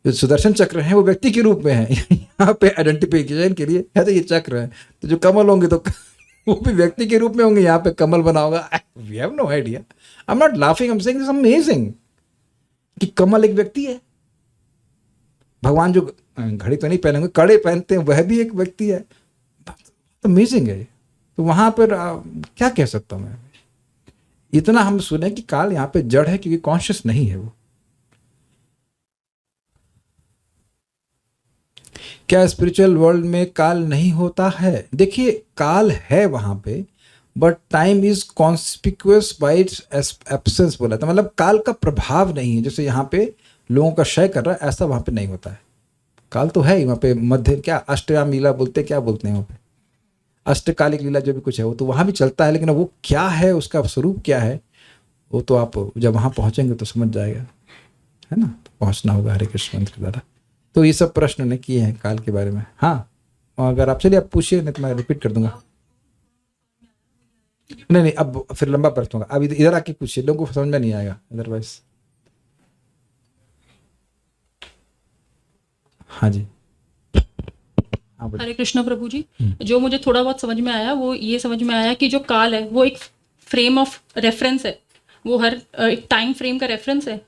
जो सुदर्शन चक्र है वो व्यक्ति के रूप में है, यहाँ पे आइडेंटिफिकेशन के लिए है तो ये चक्र है, तो जो कमल होंगे तो वो भी व्यक्ति के रूप में होंगे, यहाँ पे कमल बना होगा। We have no idea, I am not laughing, I am saying this amazing कि कमल एक व्यक्ति है। भगवान जो घड़ी तो नहीं पहनेंगे, कड़े पहनते हैं, वह भी एक व्यक्ति है। अमेजिंग है। तो वहां पर क्या कह सकता हूं मैं? इतना हम सुने कि काल यहाँ पे जड़ है क्योंकि कॉन्शियस नहीं है वो। क्या स्पिरिचुअल वर्ल्ड में काल नहीं होता है? देखिए काल है वहां पे, but time is conspicuous bye it's absence बोला था, मतलब काल का प्रभाव नहीं है। जैसे यहाँ पे लोगों का क्षय कर रहा है, ऐसा वहां पे नहीं होता है। काल तो है ही वहां पे, मध्य क्या अष्टयाम लीला बोलते, क्या बोलते हैं वहां पे, अष्टकालिक लीला जो भी कुछ है वो तो वहां भी चलता है, लेकिन वो क्या है, उसका स्वरूप क्या है, वो तो आप जब वहां पहुंचेंगे तो समझ जाएगा, है ना? तो पहुंचना होगा हरे कृष्ण मंत्र के द्वारा। तो ये सब प्रश्न ने किए हैं काल के बारे में। हाँ, अगर आप चलिए आप पूछिए, नहीं तो मैं रिपीट कर दूंगा। नहीं, अब फिर लंबा प्रश्न होगा। अब इधर आके पूछिए, लोगों को समझ में नहीं आएगा अदरवाइज। हाँ जी, हरे कृष्ण प्रभु जी। जो मुझे थोड़ा बहुत समझ में आया वो ये समझ में आया कि जो काल है वो एक फ्रेम ऑफ रेफरेंस है, वो हर एक टाइम फ्रेम का रेफरेंस है,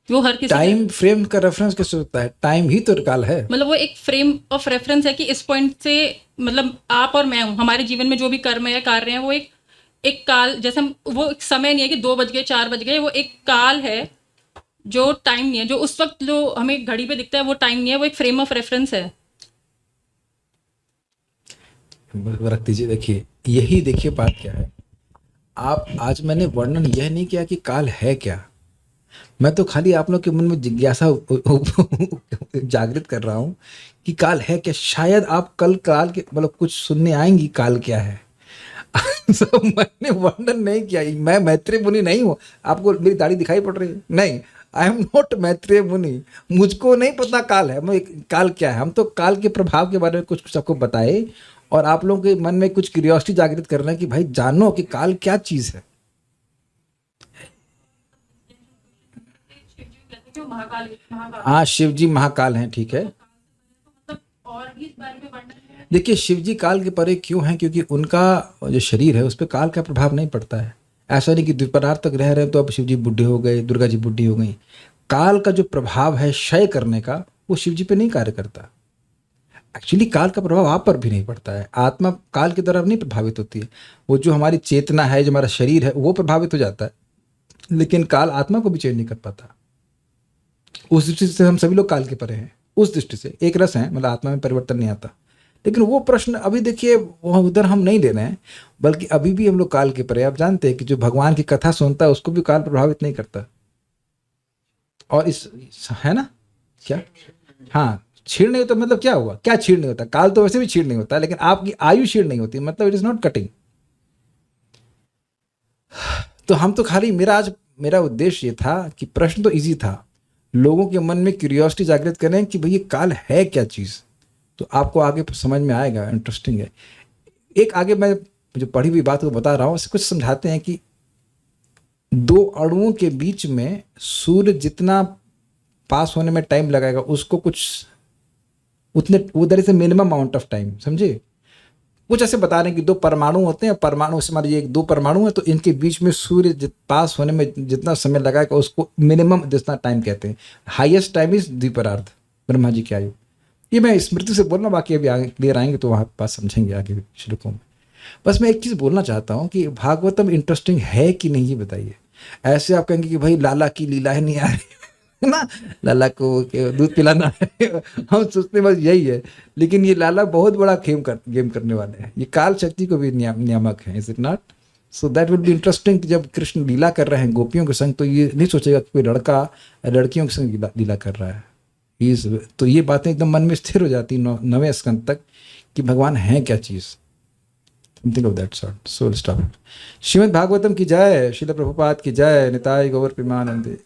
वो हर किसी टाइम फ्रेम का रेफरेंस कैसे होता है? टाइम ही तो काल है। मतलब वो एक फ्रेम ऑफ रेफरेंस है कि इस पॉइंट से, मतलब आप और मैं हूँ, हमारे जीवन में जो भी कर्म है या कार्य है वो एक काल, जैसे हम, वो एक समय नहीं है कि 2 बज गए 4 बज गए, वो एक काल है जो टाइम नहीं है, जो उस वक्त जो हमें घड़ी पे दिखता है वो टाइम नहीं है, वो एक फ्रेम ऑफ रेफरेंस है। रख दीजिए। देखिए, यही देखिए बात क्या है। आप आज मैंने वर्णन यह नहीं किया कि काल है क्या, मैं तो खाली आप लोग के मन में जिज्ञासा जागृत कर रहा हूँ कि काल है क्या। शायद आप कल काल के मतलब कुछ सुनने आएंगी काल क्या है। तो मैंने वर्णन नहीं किया। मैं मैत्रेय मुनि नहीं हूँ। आपको मेरी दाढ़ी दिखाई पड़ रही है? नहीं, आई एम नॉट मैत्रेय मुनि। मुझको नहीं पता काल है, मैं काल क्या है। हम तो काल के प्रभाव के बारे में कुछ कुछ आपको बताए, और आप लोगों के मन में कुछ क्यूरियोसिटी जागृत करना है कि भाई जानो कि काल क्या चीज है। हाँ, शिव जी महाकाल हैं, ठीक है। देखिए, शिव जी काल के परे क्यों हैं? क्योंकि उनका जो शरीर है उस पर काल का प्रभाव नहीं पड़ता है। ऐसा नहीं कि द्विपरार्थ तक रह रहे हैं तो अब शिव जी बुढ़े हो गए, दुर्गा जी बुढ़ी हो गई। काल का जो प्रभाव है क्षय करने का, वो शिव जी पे नहीं कार्य करता। एक्चुअली काल का प्रभाव आप पर भी नहीं पड़ता है। आत्मा काल के द्वारा नहीं प्रभावित होती है। वो जो हमारी चेतना है, जो हमारा शरीर है, वो प्रभावित हो जाता है, लेकिन काल आत्मा को भी चेंज नहीं कर पाता। उस दृष्टि से हम सभी लोग काल के परे हैं। उस दृष्टि से एक रस है, मतलब आत्मा में परिवर्तन नहीं आता। लेकिन वो प्रश्न अभी देखिए वहाँ उधर हम नहीं ले रहे हैं, बल्कि अभी भी हम लोग काल के परे। आप जानते हैं कि जो भगवान की कथा सुनता है उसको भी काल प्रभावित नहीं करता। और इस है ना क्या, हाँ, छीड़ नहीं होता मतलब क्या हुआ? क्या छीड़ नहीं होता? काल तो वैसे भी छीड़ नहीं होता, लेकिन आपकी आयु छीड़ नहीं होती, मतलब इट इज नॉट कटिंग। तो हम तो खाली, मेरा उद्देश्य ये था कि प्रश्न तो इजी था, लोगों के मन में क्यूरियोसिटी जागृत करें कि भाई ये काल है क्या चीज़। तो आपको आगे समझ में आएगा, इंटरेस्टिंग है। एक आगे मैं जो पढ़ी हुई बात को बता रहा हूँ, उससे कुछ समझाते हैं कि 2 अणुओं के बीच में सूर्य जितना पास होने में टाइम लगाएगा, उसको कुछ उतने उधर से मिनिमम अमाउंट ऑफ टाइम, समझे? कुछ ऐसे बता रहे हैं कि 2 परमाणु होते हैं, परमाणु से मान लीजिए 2 परमाणु है, तो इनके बीच में सूर्य पास होने में जितना समय लगाएगा उसको मिनिमम जितना टाइम कहते हैं। Highest time is द्विपरार्ध, Brahma ji की आयु। ये मैं स्मृति से बोलना, बाकी अभी आगे क्लियर आएंगे तो वहाँ बात समझेंगे आगे श्लोकों में। बस मैं एक चीज़ बोलना चाहता हूँ कि भागवतम इंटरेस्टिंग है कि नहीं, ये बताइए। ऐसे आप कहेंगे कि भाई लाला की लीलाएं नहीं आ रही है ना, लाला को दूध पिलाना है। हम सोचते बस यही है, लेकिन ये लाला बहुत बड़ा गेम करने वाले हैं। ये काल शक्ति को भी नियामक है, is it not? So that will be interesting. जब कृष्ण लीला कर रहे हैं गोपियों के संग, तो ये नहीं सोचेगा कि कोई लड़का लड़कियों के संग लीला कर रहा है। तो ये बातें एकदम मन में स्थिर हो जाती 9वें स्कंद तक कि भगवान है क्या चीज़, something of that sort. So stop. Srimad Bhagavatam की जय, श्रील प्रभुपाद की जय, निताय गौर प्रेमानंदे।